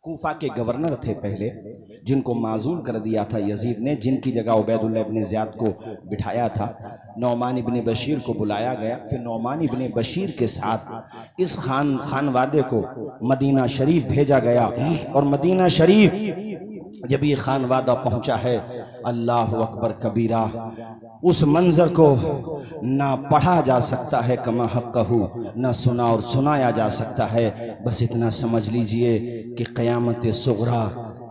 कूफा के गवर्नर थे पहले, जिनको माजूल कर दिया था यजीद ने, जिनकी जगह उबैदुल्लाह इब्ने ज़ियाद को बिठाया था, नौमान इब्ने बशीर को बुलाया गया। फिर नौमान इब्ने बशीर के साथ इस खानवादे को मदीना शरीफ भेजा गया, और मदीना शरीफ जब ये खानवादा पहुंचा है, अल्लाह अकबर कबीरा। उस मंजर को ना पढ़ा जा सकता है कमा हक़्क़हू, ना सुना और सुनाया जा सकता है। बस इतना समझ लीजिए कि क़यामत सुग़रा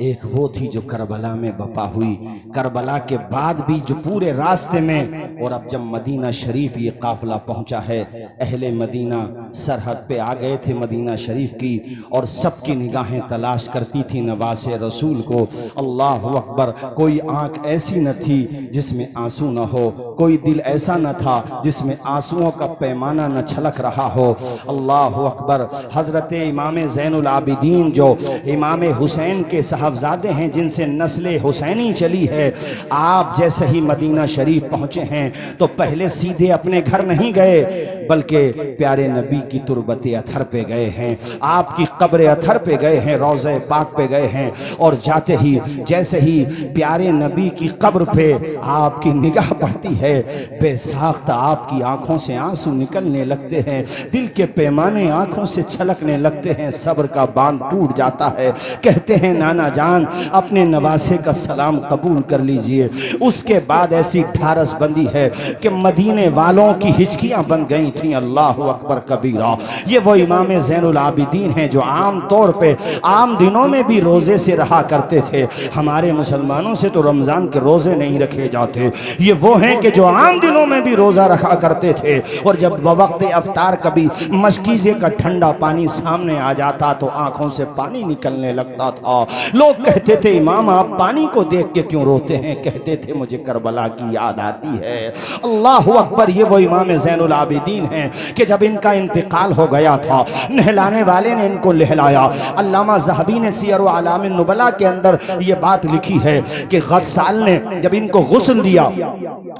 एक वो थी जो करबला में बपा हुई। करबला के बाद भी जो पूरे रास्ते में, और अब जब मदीना शरीफ ये काफिला पहुंचा है, अहले मदीना सरहद पे आ गए थे मदीना शरीफ की, और सबकी निगाहें तलाश करती थी नवासे रसूल को। अल्लाह अकबर। कोई आंख ऐसी न थी जिसमें आंसू न हो, कोई दिल ऐसा न था जिसमें आंसुओं का पैमाना न छलक रहा हो। अल्लाह अकबर। हजरत इमाम ज़ैनुल आबिदीन जो इमाम हुसैन के साहबजादे हैं, जिनसे नस्ल हुसैनी चली है, आप जैसे ही मदीना शरीफ पहुंचे हैं तो पहले सीधे अपने घर नहीं गए, बल्कि प्यारे नबी की तुरबत अथर पे गए हैं, आपकी कब्र अथर पे गए हैं, रोज़े पाक पे गए हैं। और जाते ही जैसे ही प्यारे नबी की कब्र पे आपकी निगाह पड़ती है, बेसाख्ता आपकी आंखों से आंसू निकलने लगते हैं, दिल के पैमाने आंखों से छलकने लगते हैं, सब्र का बांध टूट जाता है। कहते हैं नाना जान अपने नवासे का सलाम कबूल कर लीजिए। उसके बाद ऐसी ढारस बंदी है कि मदीने वालों की हिचकियां बन गई थी। अल्लाह अकबर कबीरा। ये वो इमाम ज़ैनुल आबिदीन हैं जो आम तौर पे आम दिनों में भी रोजे से रहा करते थे। हमारे मुसलमानों से तो रमजान के रोजे नहीं रखे जाते, ये वो हैं कि जो आम दिनों में भी रोजा रखा करते थे। और जब वक्त अफ्तार कभी मशकीज़े का ठंडा पानी सामने आ जाता तो आंखों से पानी निकलने लगता था। लोग कहते थे इमाम आप पानी को देख के क्यों रोते हैं? कहते थे मुझे करबला की याद आती है। अल्लाह अकबर। ये वो इमाम ज़ैनुल आबिदीन हैं कि जब इनका इंतकाल हो गया था, नहलाने वाले ने इनको नहलाया। अल्लामा ज़हबी ने सियर व आलाम नुबला के अंदर ये बात लिखी है कि गस्साल ने जब इनको गुस्ल दिया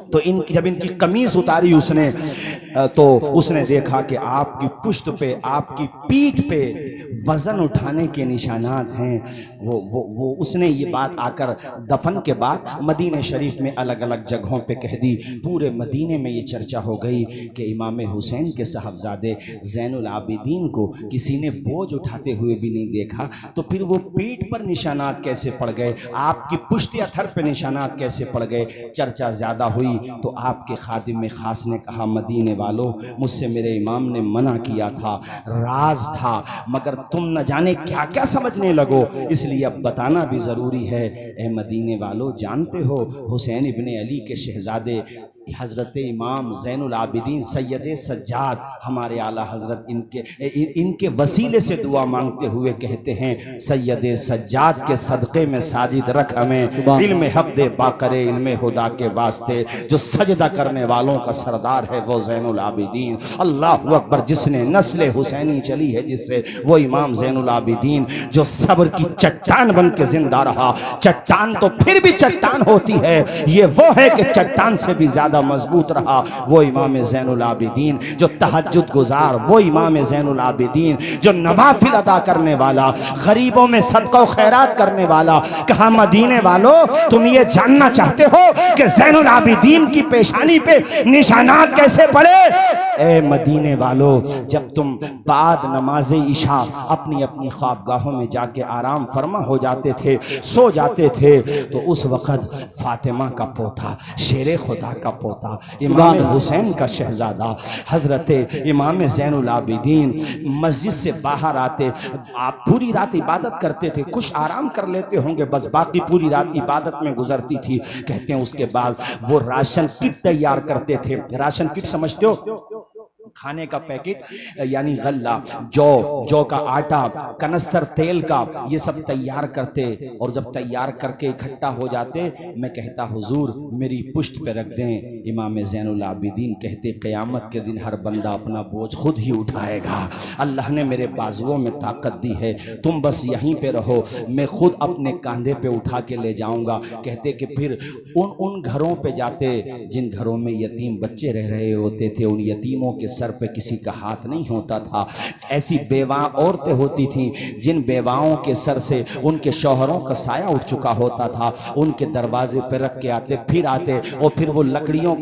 तो जब इनकी कमीज उतारी उसने, तो उसने देखा कि आपकी पुश्त पे, आपकी पीठ पे वजन उठाने के निशानात हैं। वो उसने ये बात आकर दफन के बाद मदीने शरीफ में अलग अलग जगहों पे कह दी। पूरे मदीने में ये चर्चा हो गई कि इमाम हुसैन के साहबजादे ज़ैनुल आबिदीन को किसी ने बोझ उठाते हुए भी नहीं देखा, तो फिर वो पीठ पर निशानात कैसे पड़ गए, आपकी पुश्त अथर पे निशानात कैसे पड़ गए? चर्चा ज़्यादा हुई तो आपके खादिम में खास ने कहा मदीने वालों, मुझसे मेरे इमाम ने मना किया था, राज था, मगर तुम न जाने क्या क्या समझने लगो, इसलिए अब बताना भी ज़रूरी है। ए मदीने वालों, जानते हो हुसैन इब्ने अली के शहजादे हज़रत इमाम ज़ैनुल आबिदीन सैयद सज्जाद हमारे आला हज़रत इनके वसीले से दुआ मांगते हुए कहते हैं सैयद सज्जाद के सदक़े में साजिद रख हमें, इल्म हक़ दे बाक़रे इल्म खुदा के वास्ते, जो सजदा करने वालों का सरदार है वो ज़ैनुल आबिदीन। अल्लाह अकबर। जिसने नस्ल हुसैनी चली है जिससे, वो इमाम ज़ैनुल आबिदीन जो सब्र की चट्टान बन के जिंदा रहा। चट्टान तो फिर भी चट्टान होती है, ये वो है कि चट्टान से भी ज्यादा मजबूत रहा। वो इमाम ज़ैनुल आबिदीन जो तहज्जुद गुजार, वो इमाम ज़ैनुल आबिदीन जो नवाफिल अदा करने वाला, गरीबों में सदका व खैरात करने वाला। कहा मदीने वालों, तुम ये जानना चाहते हो कि ज़ैनुल आबिदीन की पेशानी पे निशानात कैसे पड़े? ए मदीने वालों, जब तुम बाद नमाज इशा अपनी अपनी ख्वाबगाहों में जाके आराम फरमा हो जाते थे, सो जाते थे, तो उस वक़्त फातिमा का पोता, शेरे खुदा का पोता, इमाम हुसैन का शहजादा हज़रत इमाम ज़ैनुल आबिदीन मस्जिद से बाहर आते। आप पूरी रात इबादत करते थे, कुछ आराम कर लेते होंगे, बस बाकी पूरी रात इबादत में गुजरती थी। कहते हैं उसके बाद वो राशन किट तैयार करते थे। राशन किट समझते हो? खाने का पैकेट, यानी गल्ला, जौ का आटा, कनस्तर तेल का, ये सब तैयार करते। और जब तैयार करके इकट्ठा हो जाते, मैं कहता हुजूर मेरी पुश्त पे रख दें। इमाम ज़ैनुल आबिदीन कहते क़यामत के दिन हर बंदा अपना बोझ खुद ही उठाएगा। अल्लाह ने मेरे बाजुओं में ताकत दी है, तुम बस यहीं पे रहो, मैं खुद अपने कंधे पे उठा के ले जाऊंगा। कहते कि फिर उन घरों पे जाते जिन घरों में यतीम बच्चे रह रहे होते थे, उन यतीमों के सर पे किसी का हाथ नहीं होता था। ऐसी बेवा औरतें होती थीं जिन बेवाओं के सर से उनके शौहरों का साया उठ चुका होता था, उनके दरवाजे पे रख के आते, फिर आते और फिर वो लकड़ियों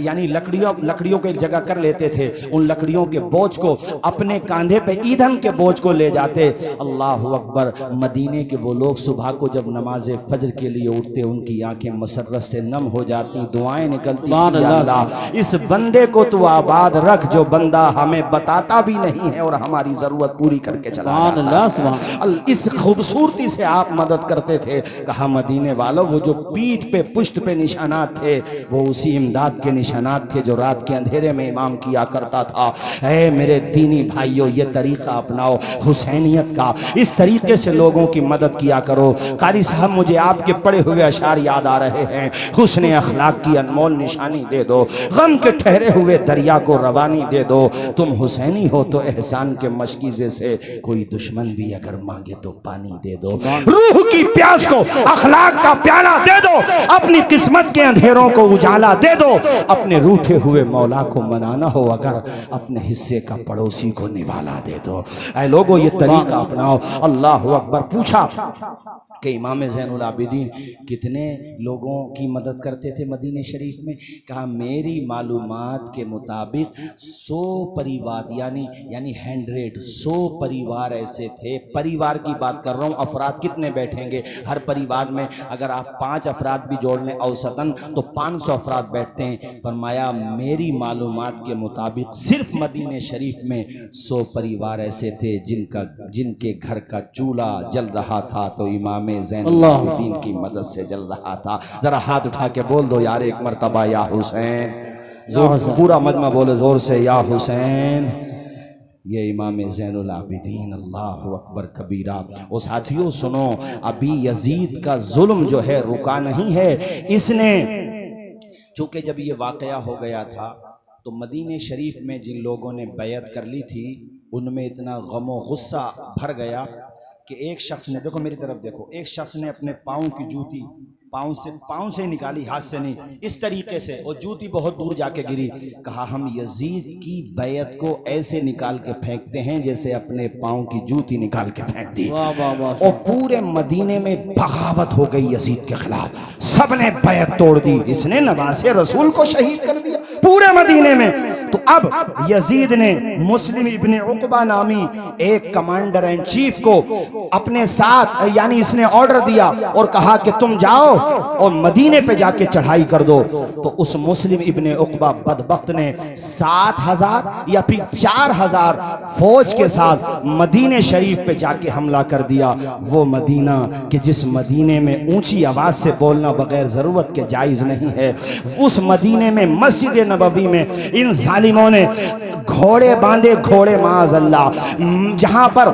यानी लकड़ियों को एक जगह कर लेते थे, उन लकड़ियों के बोझ को अपने कंधे पे, ईंधन के बोझ को ले जाते। अल्लाह अकबर। मदीने के वो लोग सुबह को जब नमाज फजर के लिए उठते, उनकी आंखें मसरत से नम हो जाती, दुआएं निकलती, अल्लाह इस बंदे को तू आबाद रख जो बंदा हमें बताता भी नहीं है और हमारी जरूरत पूरी करके चला जाता है। इस खूबसूरती से आप मदद करते थे। कहा मदीने वालों, वो जो पीठ पे पुष्ट पे निशानात थे वो उसी इमदाद के निशानात थे जो रात के अंधेरे में इमाम किया करता था। ऐ मेरे दीनी भाइयों, ये तरीका अपनाओ हुसैनियत का, इस तरीके से लोगों की मदद किया करो। कारी साहब, मुझे आपके पढ़े हुए अशार याद आ रहे हैं। हुस्न अखलाक की अनमोल निशानी दे दो, गम के ठहरे हुए दरिया को रवानी दे दो। तुम हुसैनी हो तो एहसान के मशकीजे से कोई दुश्मन भी अगर मांगे तो पानी दे दो। रूह की प्यास को अखलाक का प्याला दे दो, अपनी किस्मत के अंधेरों को उजाला दे दो। अपने रूठे हुए मौला को मनाना हो अगर, अपने हिस्से का पड़ोसी को निवाला दे दो। ऐ लोगों, ये तरीका अपनाओ। अल्लाह अकबर। पूछा कि इमाम ज़ैनुल आबिदीन कितने लोगों की मदद करते थे मदीने शरीफ में? कहा मेरी मालूमात के मुताबिक 100 परिवार यानी 100 परिवार ऐसे थे। परिवार की बात कर रहा हूँ, अफराद कितने बैठेंगे हर परिवार में? अगर आप 5 अफराद भी जोड़ लें औसतन तो 500 अफराद बैठते हैं। फरमाया मेरी मालूमात के मुताबिक सिर्फ मदीने शरीफ में 100 परिवार ऐसे थे जिनके घर का चूल्हा जल रहा था तो इमाम ज़ैनुल आबिदीन की मदद से जल रहा था। जरा हाथ उठा के बोल दो यार एक मर्तबा या हुसैन। जोर पूरा मजमा बोले जोर से या हुसैन। ये इमाम ज़ैनुल आबिदीन, अल्लाह अकबर कबीरा। और साथियों सुनो, अभी यजीद का जुल्म जो है रुका नहीं है। इसने चूंकि जब ये वाकया हो गया था तो मदीने शरीफ में जिन लोगों ने बैत कर ली थी उनमें इतना गम और गुस्सा भर गया कि एक शख्स ने, देखो मेरी तरफ देखो, एक शख्स ने अपने पाँव की जूती पाँव से निकाली, हाथ से नहीं, इस तरीके से, और जूती बहुत दूर जाके गिरी। कहा हम यजीद की बैत को ऐसे निकाल के फेंकते हैं जैसे अपने पाँव की जूती निकाल के फेंक दी। और पूरे मदीने में बगावत हो गई यजीद के खिलाफ, सबने बैत तोड़ दी। इसने नवासे रसूल को शहीद कर दिया पूरे मदीने में। तो अब यजीद ने मुस्लिम इब्ने उक़बा नामी एक कमांडर एंड चीफ को अपने साथ, यानी इसने ऑर्डर दिया और कहा कि तुम जाओ और मदीने पे जाके चढ़ाई कर दो। तो उस मुस्लिम इब्ने उक़बा बदबख्त ने 7000 या फिर 4000 फौज के साथ मदीने शरीफ पे जाके हमला कर दिया। वो मदीना कि जिस मदीने में ऊंची आवाज से बोलना बगैर जरूरत के जायज नहीं है, उस मदीने में मस्जिद नबवी में इन जालिमों ने घोड़े बांधे, घोड़े माज़ अल्लाह, जहां पर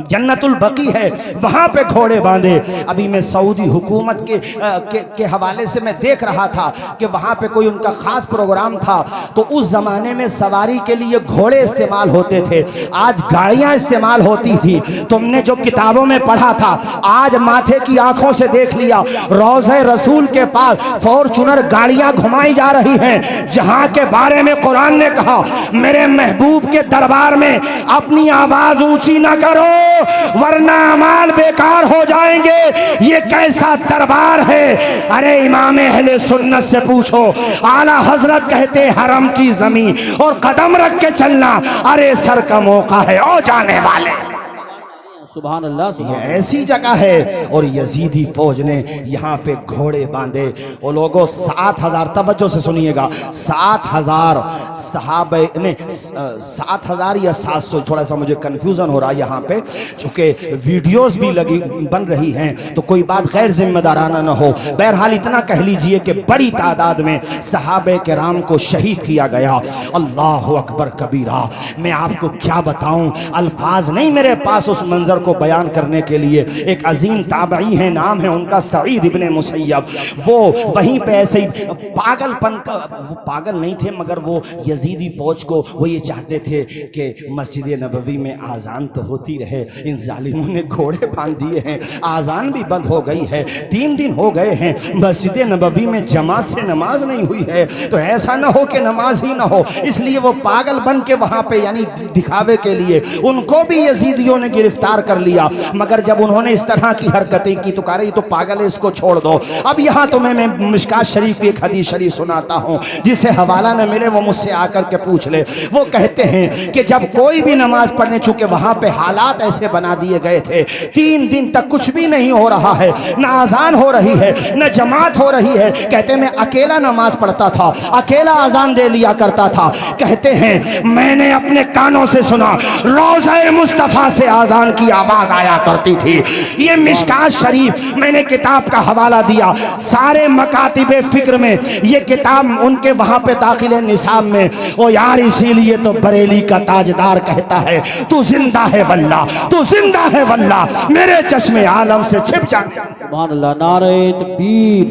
जन्नतुल बकी है वहां पे घोड़े बांधे। अभी मैं सऊदी हुकूमत के हवाले से मैं देख रहा था कि वहां पे कोई उनका खास प्रोग्राम था, तो उस जमाने में सवारी के लिए घोड़े इस्तेमाल होते थे, आज गाड़ियां इस्तेमाल होती थी। तुमने जो किताबों में पढ़ा था आज माथे की आंखों से देख लिया। रोज़े रसूल के पास फॉर्च्यूनर गाड़ियां घुमाई जा रही हैं, जहां के बारे में कुरान ने कहा मेरे महबूब के दरबार में अपनी आवाज ऊंची ना करो वरना अमाल बेकार हो जाएंगे। ये कैसा दरबार है? अरे इमाम अहले सुन्नत से पूछो, आला हजरत कहते हरम की जमीन और कदम रख के चलना, अरे सर का मौका है ओ जाने वाले। सुभान अल्लाह। ये ऐसी जगह है और यजीदी फौज ने यहाँ पे घोड़े बांधे। वो लोगों 7000, तवज्जो से सुनिएगा, 7000 सहाबे ने, 7000 या 700, थोड़ा सा मुझे कंफ्यूजन हो रहा है यहाँ पे, चूंकि वीडियोस भी लगी बन रही हैं तो कोई बात गैर जिम्मेदाराना ना हो। बहरहाल इतना कह लीजिए कि बड़ी तादाद में सहाबे किराम को शहीद किया गया। अल्लाह अकबर कबीरा। मैं आपको क्या बताऊं, अल्फाज नहीं मेरे पास उस मंजर को बयान करने के लिए। एक अजीम ताबई है, नाम है उनका सईद इब्ने मुसय्यब। वो वहीं पे ऐसे ही पागलपन का, वो पागल नहीं थे मगर वो यजीदी फौज को वो ये चाहते थे कि मस्जिद नबवी में आज़ान तो होती रहे। इन जालिमों ने घोड़े बांध दिए हैं, आज़ान भी बंद हो गई है, 3 दिन हो गए हैं मस्जिद नबवी में जमात से नमाज नहीं हुई है, तो ऐसा ना हो कि नमाज ही ना हो। इसलिए वो पागल बन के वहाँ पे, यानी दिखावे के लिए, उनको भी यजीदियों ने गिरफ्तार कर कर लिया, मगर जब उन्होंने इस तरह की हरकतें की तो कहा ये तो पागल है, इसको छोड़ दो। अब यहाँ तो मैं मिशकात शरीफ की एक हदीस शरीफ सुनाता हूँ, जिसे हवाला न मिले वो मुझसे आकर के पूछ ले। वो कहते हैं कि जब कोई भी नमाज पढ़ने, चूंकि वहां पे हालात ऐसे बना दिए गए थे, 3 दिन तक कुछ भी नहीं हो रहा है, न आजान हो रही है न जमात हो रही है। कहते मैं अकेला नमाज पढ़ता था, अकेला आजान दे लिया करता था। कहते हैं मैंने अपने कानों से सुना रोज़े मुस्तफ़ा से आजान की आवाज आया करती थी। ये मिशकात शरीफ, मैंने किताब का हवाला दिया, सारे मकातिबे फिक्र में ये किताब उनके वहां पे दाखिल है निसाब में। ओ यार इसीलिए तो बरेली का ताजदार कहता है तू जिंदा है वल्ला, तू जिंदा है वल्ला, मेरे चश्मे आलम से छिप जा। सुभान अल्लाह। नारे तकबीर,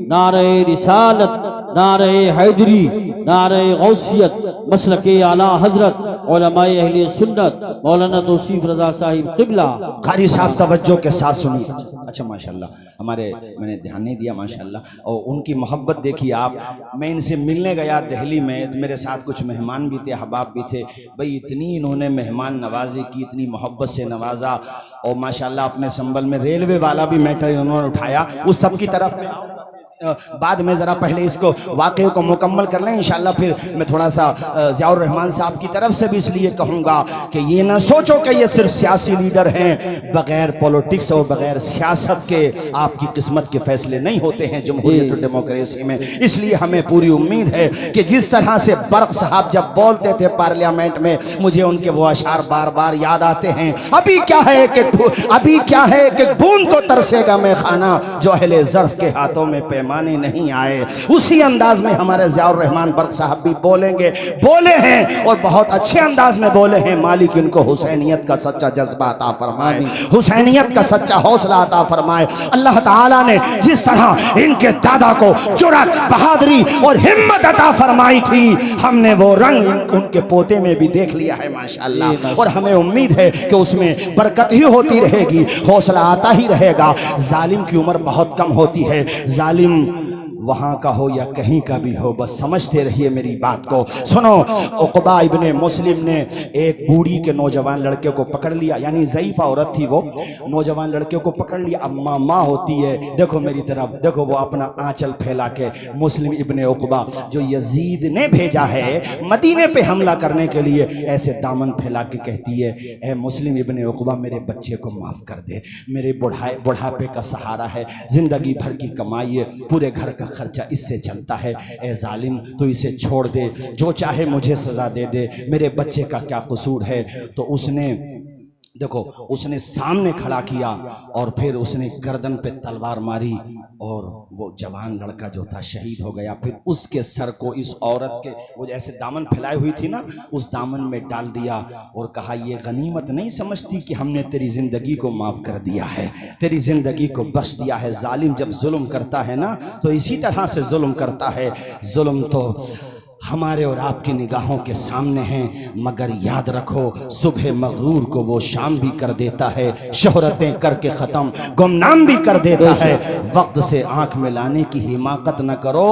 नारे रिसालत, नारे हैदरी, नारे गौसियत, मसलके आला हजरत उलमाए अहले सुन्नत मौलाना तौसीफ रजा साहिब किबला। कारी साहब तवज्जो के साथ सुनिए। अच्छा माशाल्लाह, मैंने ध्यान नहीं दिया माशाल्लाह, और उनकी मोहब्बत देखिए आप। मैं इनसे मिलने गया दिल्ली में, मेरे साथ कुछ मेहमान भी थे, अहबाब भी थे। भाई इतनी इन्होंने मेहमान नवाजी की, इतनी मोहब्बत से नवाजा, और माशाल्लाह अपने संबल में रेलवे वाला भी मैटर इन्होंने उठाया। उस सब की तरफ बाद में ज़रा पहले इसको वाक़े को मुकम्मल कर लें इंशाअल्लाह। फिर मैं थोड़ा सा ज़ियाउर रहमान साहब की तरफ से भी इसलिए कहूँगा कि ये ना सोचो कि ये सिर्फ सियासी लीडर हैं, बग़ैर पॉलिटिक्स और बग़ैर सियासत के आपकी किस्मत के फैसले नहीं होते हैं जमहूरियत और डेमोक्रेसी में। इसलिए हमें पूरी उम्मीद है कि जिस तरह से बर्क साहब जब बोलते थे पार्लियामेंट में, मुझे उनके वो अशार बार बार याद आते हैं। अभी क्या है कि बूंद को तरसेगा मैं खाना, जो अहले ज़र्फ़ के हाथों में माने नहीं आए। उसी अंदाज में हमारे ज़ियाउर रहमान बर्क साहब भी बोले हैं, और बहुत अच्छे अंदाज में बोले हैं। मालिक इनको हुसैनियत का सच्चा जज्बा अता फरमाए, हुसैनियत का सच्चा हौसला अता फरमाए। अल्लाह ताला ने जिस तरह इनके दादा को जुर्रत, बहादुरी और हिम्मत अता फरमाई थी, हमने वो रंग उनके पोते में भी देख लिया है माशाअल्लाह। और हमें उम्मीद है कि उसमें बरकत ही होती रहेगी, हौसला आता ही रहेगा। जालिम की उम्र बहुत कम होती है, जालिम वहाँ का हो या कहीं का भी हो, बस समझते रहिए मेरी बात को। सुनो, उक़बा इब्ने मुस्लिम ने एक बूढ़ी के नौजवान लड़के को पकड़ लिया, यानी ज़ईफ़ा औरत थी वो, नौजवान लड़के को पकड़ लिया। अब माँ होती है, देखो मेरी तरफ देखो, वो अपना आंचल फैला के मुस्लिम इब्ने उक़बा जो यजीद ने भेजा है मदीने पे हमला करने के लिए, ऐसे दामन फैला के कहती है, ए मुस्लिम इब्ने उक़बा मेरे बच्चे को माफ़ कर दे, मेरे बुढ़ापे का सहारा है, ज़िंदगी भर की कमाई है, पूरे घर का खर्चा इससे चलता है। ए जालिम तो इसे छोड़ दे, जो चाहे मुझे सजा दे दे, मेरे बच्चे का क्या कसूर है। तो उसने सामने खड़ा किया और फिर उसने गर्दन पे तलवार मारी, और वो जवान लड़का जो था शहीद हो गया। फिर उसके सर को इस औरत के, वो जैसे दामन फैलाई हुई थी ना, उस दामन में डाल दिया और कहा ये गनीमत नहीं समझती कि हमने तेरी ज़िंदगी को माफ़ कर दिया है, तेरी ज़िंदगी को बख्श दिया है। जालिम जब जुल्म करता है ना तो इसी तरह से जुल्म करता है। जुल्म तो हमारे और आपकी निगाहों के सामने हैं, मगर याद रखो सुबह मगरूर को वो शाम भी कर देता है, शोहरतें करके ख़त्म गुमनाम भी कर देता है। वक्त से आंख मिलाने की हिमाकत न करो,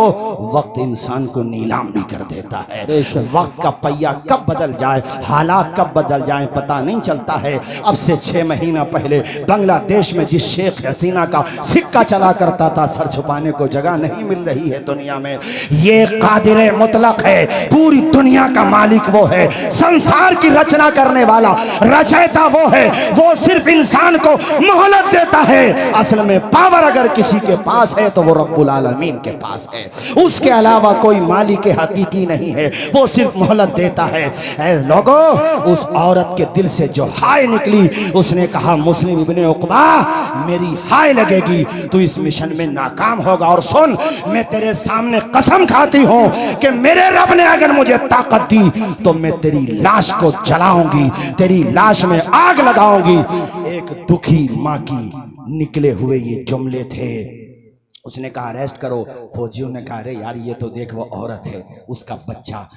वक्त इंसान को नीलाम भी कर देता है। वक्त का पहिया कब बदल जाए, हालात कब बदल जाए पता नहीं चलता है। अब से 6 महीना पहले बांग्लादेश में जिस शेख हसीना का सिक्का चला करता था, सर छुपाने को जगह नहीं मिल रही है दुनिया में। ये कादिर मुतलक है, पूरी दुनिया का मालिक वो है, संसार की रचना करने वाला रचयिता वो है। वो सिर्फ इंसान को मोहलत देता है। असल में पावर अगर किसी के पास है तो वो रब्बुल आलमीन के पास है, उसके अलावा कोई मालिक हकीकी नहीं है, वो सिर्फ मोहलत देता है। ऐ लोगों, उस औरत के दिल से जो हाय निकली, उसने कहा मुस्लिम इब्ने उक़बा मेरी हाय लगेगी, तू इस मिशन में नाकाम होगा। और सुन, मैं तेरे सामने कसम खाती हूँ कि मेरे रब ने अगर मुझे ताकत दी तो मैं तेरी लाश को जलाऊंगी, तेरी लाश में आग लगाऊंगी। एक दुखी माँ की निकले हुए ये जुमले थे। उसने कहा अरेस्ट करो। फौजियों ने कहा अरे यार ये तो देख वो औरत है, उसका बच्चा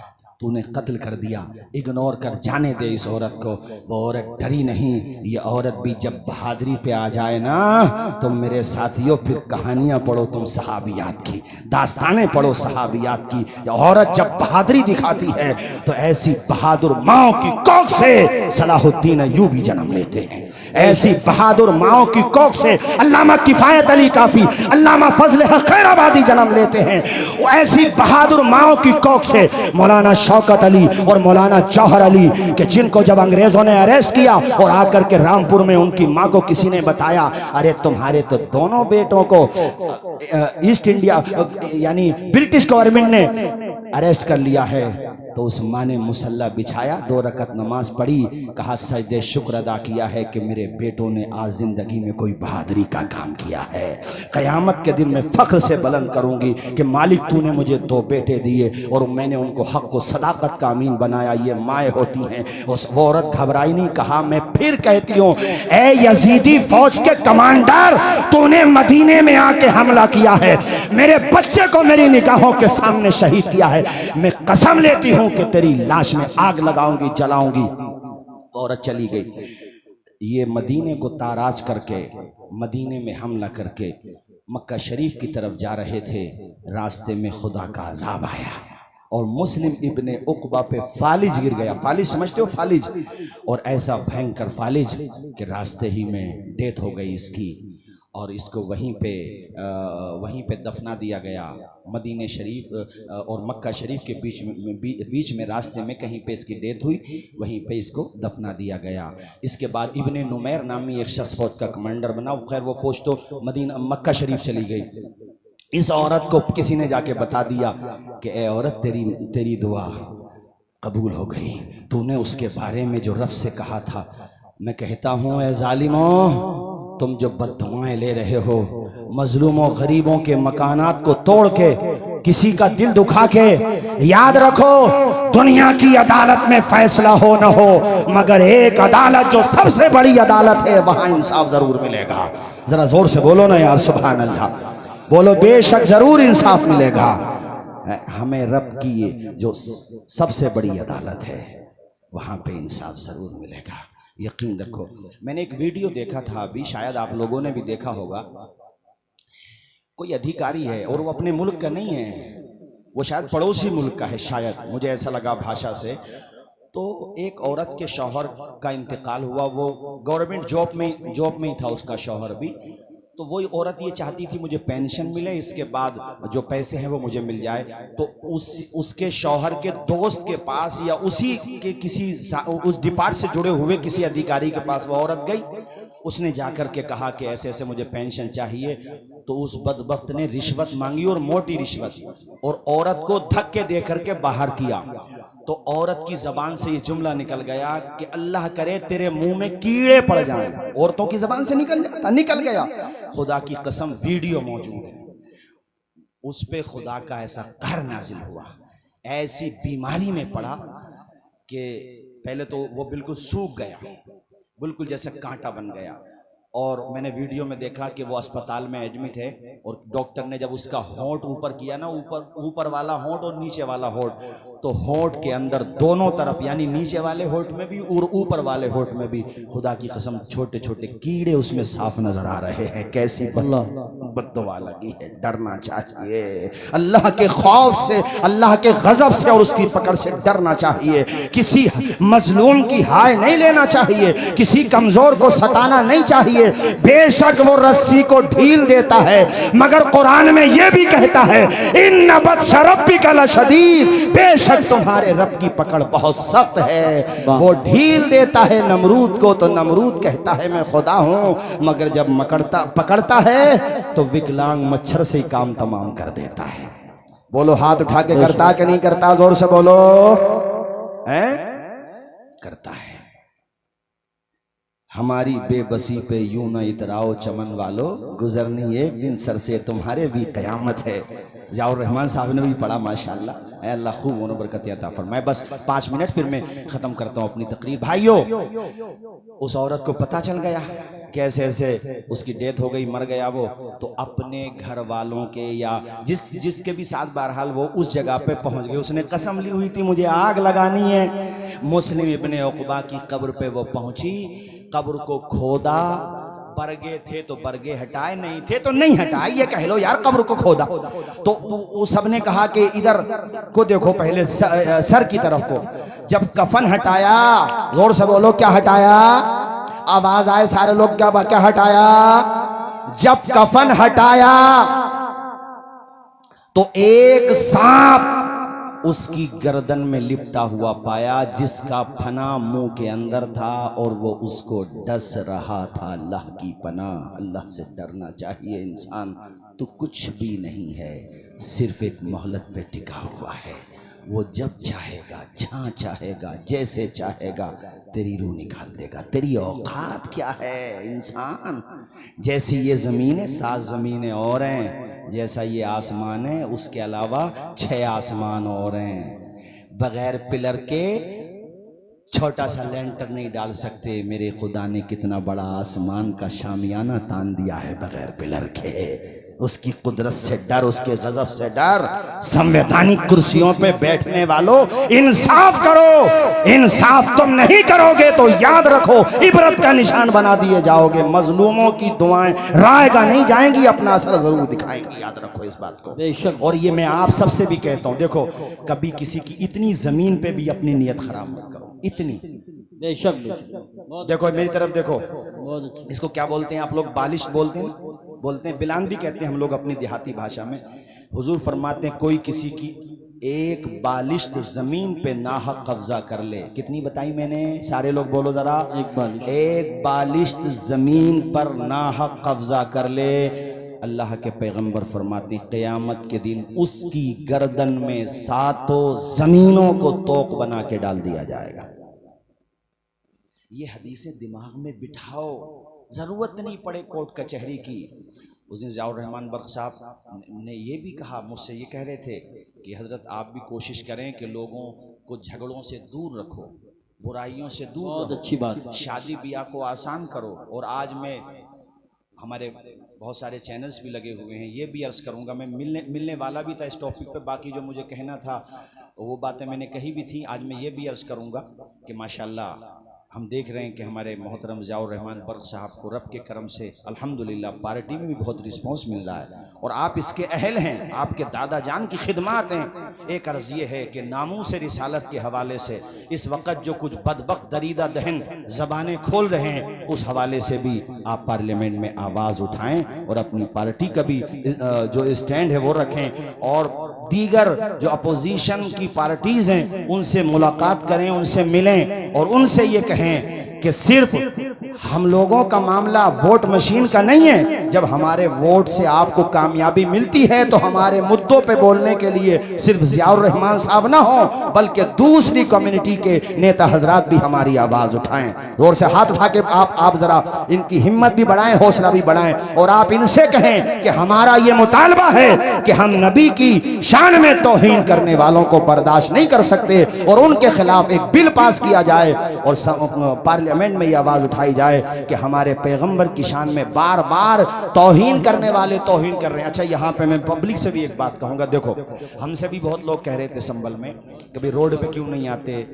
तूने कत्ल कर दिया, इग्नोर कर, जाने दे इस औरत को। वो औरत डरी नहीं। ये औरत भी जब बहादुरी पे आ जाए ना तो मेरे साथियों फिर कहानियाँ पढ़ो तुम सहाबियात की, दास्तानें पढ़ो सहाबियात की। ये औरत जब बहादुरी दिखाती है तो ऐसी बहादुर माओ की कोख से सलाहुद्दीन अय्यूबी जन्म लेते हैं। ऐसी बहादुर माओ की कोख से अल्लामा किफायत अली काफी, अल्लामा फजल हक खैराबादी जन्म लेते हैं। वो ऐसी बहादुर माओ की कोख से मौलाना शौकत अली और मौलाना जौहर अली कि जिनको जब अंग्रेजों ने अरेस्ट किया और आकर के रामपुर में उनकी माँ को किसी ने बताया, अरे तुम्हारे तो दोनों बेटों को ईस्ट इंडिया यानी ब्रिटिश गवर्नमेंट ने अरेस्ट कर लिया है, तो उस माँ ने मुसल्ला बिछाया, 2 रकत नमाज पढ़ी, कहा सजदे शुक्र अदा किया है कि मेरे बेटों ने आज जिंदगी में कोई बहादुरी का काम किया है। क़यामत के दिन मैं फख्र से बुलंद करूंगी कि मालिक तूने मुझे 2 बेटे दिए और मैंने उनको हक को सदाकत का अमीन बनाया। ये माएँ होती हैं। उस वो औरत घबराई नहीं, कहा मैं फिर कहती हूँ, ए यजीदी फौज के कमांडर, तूने मदीने में आके हमला किया है, मेरे बच्चे को मेरी निगाहों के सामने शहीद किया है, मैं कसम लेती हूँ कि तेरी लाश में आग लगाऊंगी, जलाऊंगी। औरत चली गई। ये मदीने को ताराज करके, मदीने में हमला करके मक्का शरीफ की तरफ जा रहे थे। रास्ते में खुदा का अजाब आया और मुस्लिम इब्ने उकबा पे फालिज गिर गया। फालिज समझते हो? फालिज। और ऐसा भयंकर फालिज कि रास्ते ही में डेथ हो गई इसकी और इसको वहीं पे दफना दिया गया। मदीने शरीफ और मक्का शरीफ के बीच में रास्ते में कहीं पे इसकी डेथ हुई, वहीं पे इसको दफना दिया गया। इसके बाद इब्ने नुमैर नामी एक शख्स फौज का कमांडर बना। खैर वो फौज तो मक्का शरीफ चली गई। इस औरत को किसी ने जाके बता दिया कि ए औरत, तेरी दुआ कबूल हो गई, तूने उसके बारे में जो रब से कहा था। मैं कहता हूँ ए जालिमों, तुम जो बददुआएं ले रहे हो, मजलूमों गरीबों के मकानात को तोड़ के, किसी का दिल दुखा के, याद रखो दुनिया की अदालत में फैसला हो न हो, मगर एक अदालत जो सबसे बड़ी अदालत है, वहां इंसाफ जरूर मिलेगा। जरा जोर से बोलो ना यार, सुभान अल्लाह बोलो। बेशक जरूर इंसाफ मिलेगा। हमें रब की जो सबसे बड़ी अदालत है, वहां पे इंसाफ जरूर मिलेगा, यकीन रखो। मैंने एक वीडियो देखा था अभी, शायद आप लोगों ने भी देखा होगा। कोई अधिकारी है और वो अपने मुल्क का नहीं है, वो शायद पड़ोसी मुल्क का है, शायद, मुझे ऐसा लगा भाषा से। तो एक औरत के शौहर का इंतकाल हुआ, वो गवर्नमेंट जॉब में ही था उसका शौहर भी। तो वही औरत ये चाहती थी मुझे पेंशन मिले, इसके बाद जो पैसे हैं वो मुझे मिल जाए। तो उसके शौहर के दोस्त के पास या उसी के किसी उस डिपार्ट से जुड़े हुए किसी अधिकारी के पास वो औरत गई। उसने जाकर के कहा कि ऐसे ऐसे मुझे पेंशन चाहिए। तो उस बदबख्त ने रिश्वत मांगी, और मोटी रिश्वत, और औरत को धक्के दे करके बाहर किया। तो औरत की जबान से ये जुमला निकल गया कि अल्लाह करे तेरे मुंह में कीड़े पड़ जाएं। औरतों की जबान से निकल गया। खुदा की कसम वीडियो मौजूद है, उस पे खुदा का ऐसा कहर नाजिल हुआ, ऐसी बीमारी में पड़ा कि पहले तो वो बिल्कुल सूख गया, बिल्कुल जैसे कांटा बन गया। और मैंने वीडियो में देखा कि वो अस्पताल में एडमिट है, और डॉक्टर ने जब उसका होंठ ऊपर किया ना, ऊपर वाला होंठ और नीचे वाला होंठ, तो होंठ के अंदर दोनों तरफ, यानी नीचे वाले होंठ में भी और ऊपर वाले होंठ में भी, खुदा की कसम छोटे छोटे कीड़े उसमें साफ नजर आ रहे हैं। कैसी बद्दुआ लगी है। डरना चाहिए अल्लाह के खौफ से, अल्लाह के गजब से और उसकी पकड़ से डरना चाहिए। किसी मजलूम की हाय नहीं लेना चाहिए, किसी कमजोर को सताना नहीं चाहिए। बेशक वो रस्सी को ढील देता है, मगर कुरान में यह भी कहता है इन्ना बत्शा रब्बिका लशदीद, बेशक तुम्हारे रब की पकड़ बहुत सख्त है। वो ढील देता है नमरूद को, तो नमरूद कहता है मैं खुदा हूं, मगर जब पकड़ता है तो विकलांग मच्छर से काम तमाम कर देता है। बोलो हाथ उठा के करता कि नहीं करता? जोर से बोलो। करता है। हमारी बेबसी पे यूं न इतराओ चमन वालो, गुजरनी एक दिन सर से तुम्हारे भी कयामत है। ज़ियाउर रहमान साहब ने भी पढ़ा, माशाल्लाह। अल्लाह खूब उन्हें बरकत अता फरमाए। बस 5 मिनट फिर मैं ख़त्म करता हूँ अपनी तकरीर। भाइयों, उस औरत को पता चल गया कैसे ऐसे उसकी डेथ हो गई, मर गया वो। तो अपने घर वालों के या जिसके भी साथ बहरहाल वो उस जगह पे पहुंच गए। उसने कसम ली हुई थी मुझे आग लगानी है। मुस्लिम इब्ने उक़बा की कब्र पे वो पहुंची, कब्र को खोदा, बरगे थे तो बरगे हटाए, नहीं थे तो नहीं हटाए। ये कह लो यार, कब्र को खोदा। तो सबने कहा कि इधर को देखो, पहले सर की तरफ को। जब कफन हटाया, जोर से बोलो क्या हटाया? आवाज आए सारे लोग क्या हटाया? जब कफन हटाया तो एक सांप उसकी गर्दन में लिपटा हुआ पाया, जिसका फना मुंह के अंदर था और वो उसको डस रहा था। अल्लाह की पनाह, अल्लाह से डरना चाहिए इंसान। तो कुछ भी नहीं है, सिर्फ एक मोहलत पे टिका हुआ है। वो जब चाहेगा, जहाँ चाहेगा, जैसे चाहेगा तेरी रूह निकाल देगा। तेरी औकात क्या है इंसान? जैसी ये ज़मीन है 7 ज़मीनें और हैं, जैसा ये आसमान है उसके अलावा 6 आसमान और हैं। बगैर पिलर के छोटा सा लेंटर नहीं डाल सकते। मेरे खुदा ने कितना बड़ा आसमान का शामियाना तान दिया है बगैर पिलर के। उसकी कुदरत से डर, उसके गजब से डर। संवैधानिक कुर्सियों पे बैठने वालों, इंसाफ करो। इंसाफ तुम नहीं करोगे तो याद रखो इबरत का निशान बना दिए जाओगे। मजलूमों की दुआएं रायगा नहीं जाएंगी, अपना असर जरूर दिखाएंगी। याद रखो इस बात को। और ये मैं आप सबसे भी कहता हूं, देखो कभी किसी की इतनी जमीन पे भी अपनी नीयत खराब मत करो। इतनी देखो मेरी तरफ देखो, इसको क्या बोलते हैं आप लोग? बालिश बोलते हैं, बोलते हैं बिलान भी कहते हैं हम लोग अपनी देहाती भाषा में। हुजूर फरमाते हैं कोई किसी की एक बालिश्त जमीन पे नाहक कब्जा कर ले। कितनी बताई मैंने? सारे लोग बोलो जरा। एक बालिश्त जमीन पर नाहक कब्जा कर ले, अल्लाह के पैगंबर फरमाते हैं क़यामत के दिन उसकी गर्दन में 7 जमीनों को तोक बना के डाल दिया जाएगा। ये हदीसें दिमाग में बिठाओ, ज़रूरत नहीं पड़े कोर्ट कचहरी की। उस दिन ज़ियाउर रहमान बख्श साहब ने ये भी कहा, मुझसे ये कह रहे थे कि हज़रत आप भी कोशिश करें कि लोगों को झगड़ों से दूर रखो, बुराइयों से दूर। बहुत अच्छी बात। शादी ब्याह को आसान करो। और आज मैं, हमारे बहुत सारे चैनल्स भी लगे हुए हैं, ये भी अर्ज़ करूँगा, मैं मिलने वाला भी था इस टॉपिक पे। बाकी जो मुझे कहना था वो बातें मैंने कही भी थी। आज मैं ये भी अर्ज़ करूँगा कि माशाल्लाह हम देख रहे हैं कि हमारे मोहतरम ज़ियाउर रहमान बर्क साहब को रब के करम से अल्हम्दुलिल्लाह पार्टी में भी बहुत रिस्पांस मिल रहा है और आप इसके अहल हैं, आपके दादा जान की खिदमात हैं। एक अर्ज़ ये है कि नामूस रिसालत के हवाले से इस वक्त जो कुछ बदबख्त दरीदा दहन ज़बानें खोल रहे हैं, उस हवाले से भी आप पार्लियामेंट में आवाज़ उठाएँ और अपनी पार्टी का भी जो स्टैंड है वो रखें। और दीगर जो अपोजिशन की पार्टीज़ हैं उनसे मुलाकात करें, उनसे मिलें और उनसे ये कहें कि सिर्फ हम लोगों का मामला वोट मशीन का नहीं है। जब हमारे वोट से आपको कामयाबी मिलती है तो हमारे मुद्दों पे बोलने के लिए सिर्फ ज़ियाउर रहमान साहब ना हो, बल्कि दूसरी कम्युनिटी के नेता हजरात भी हमारी आवाज़ उठाएं। जोर से हाथ उठा के आप ज़रा इनकी हिम्मत भी बढ़ाएं, हौसला भी बढ़ाएं और आप इनसे कहें कि हमारा ये मुतालबा है कि हम नबी की शान में तौहीन करने वालों को बर्दाश्त नहीं कर सकते और उनके खिलाफ एक बिल पास किया जाए और पार्लियामेंट में ये आवाज़ उठाई जाए कि हमारे पैगंबर की शान में बार बार तौहीन करने वाले तौहीन कर रहे हैं। अच्छा, यहाँ पे मैं पब्लिक से भी एक बात कहूँगा। देखो, हमसे भी बहुत लोग कह रहे थे संभल में, कभी रोड पे क्यों नहीं आते,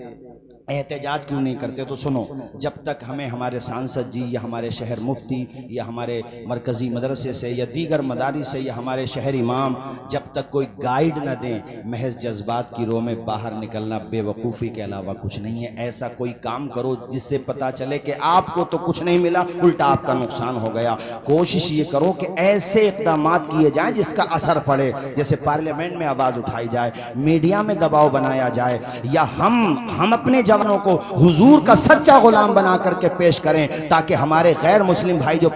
एहतजाज क्यों नहीं करते? तो सुनो, जब तक हमें हमारे सांसद जी या हमारे शहर मुफ्ती या हमारे मरकज़ी मदरसे से या दीगर मदारिस से या हमारे शहर इमाम जब तक कोई गाइड न दें, महज जज्बात की रो में बाहर निकलना बेवकूफ़ी के अलावा कुछ नहीं है। ऐसा कोई काम करो जिससे पता चले कि आपको तो कुछ नहीं मिला, उल्टा आपका नुकसान हो गया। कोशिश ये करो कि ऐसे इक़दाम किए जाएँ जिसका असर पड़े, जैसे पार्लियामेंट में आवाज़ उठाई जाए, मीडिया में दबाव बनाया जाए, या हम अपने जवानों को हुजूर का सच्चा गुलाम बना करके पेश करें ताकि हमारे गैर मुस्लिम भाई जो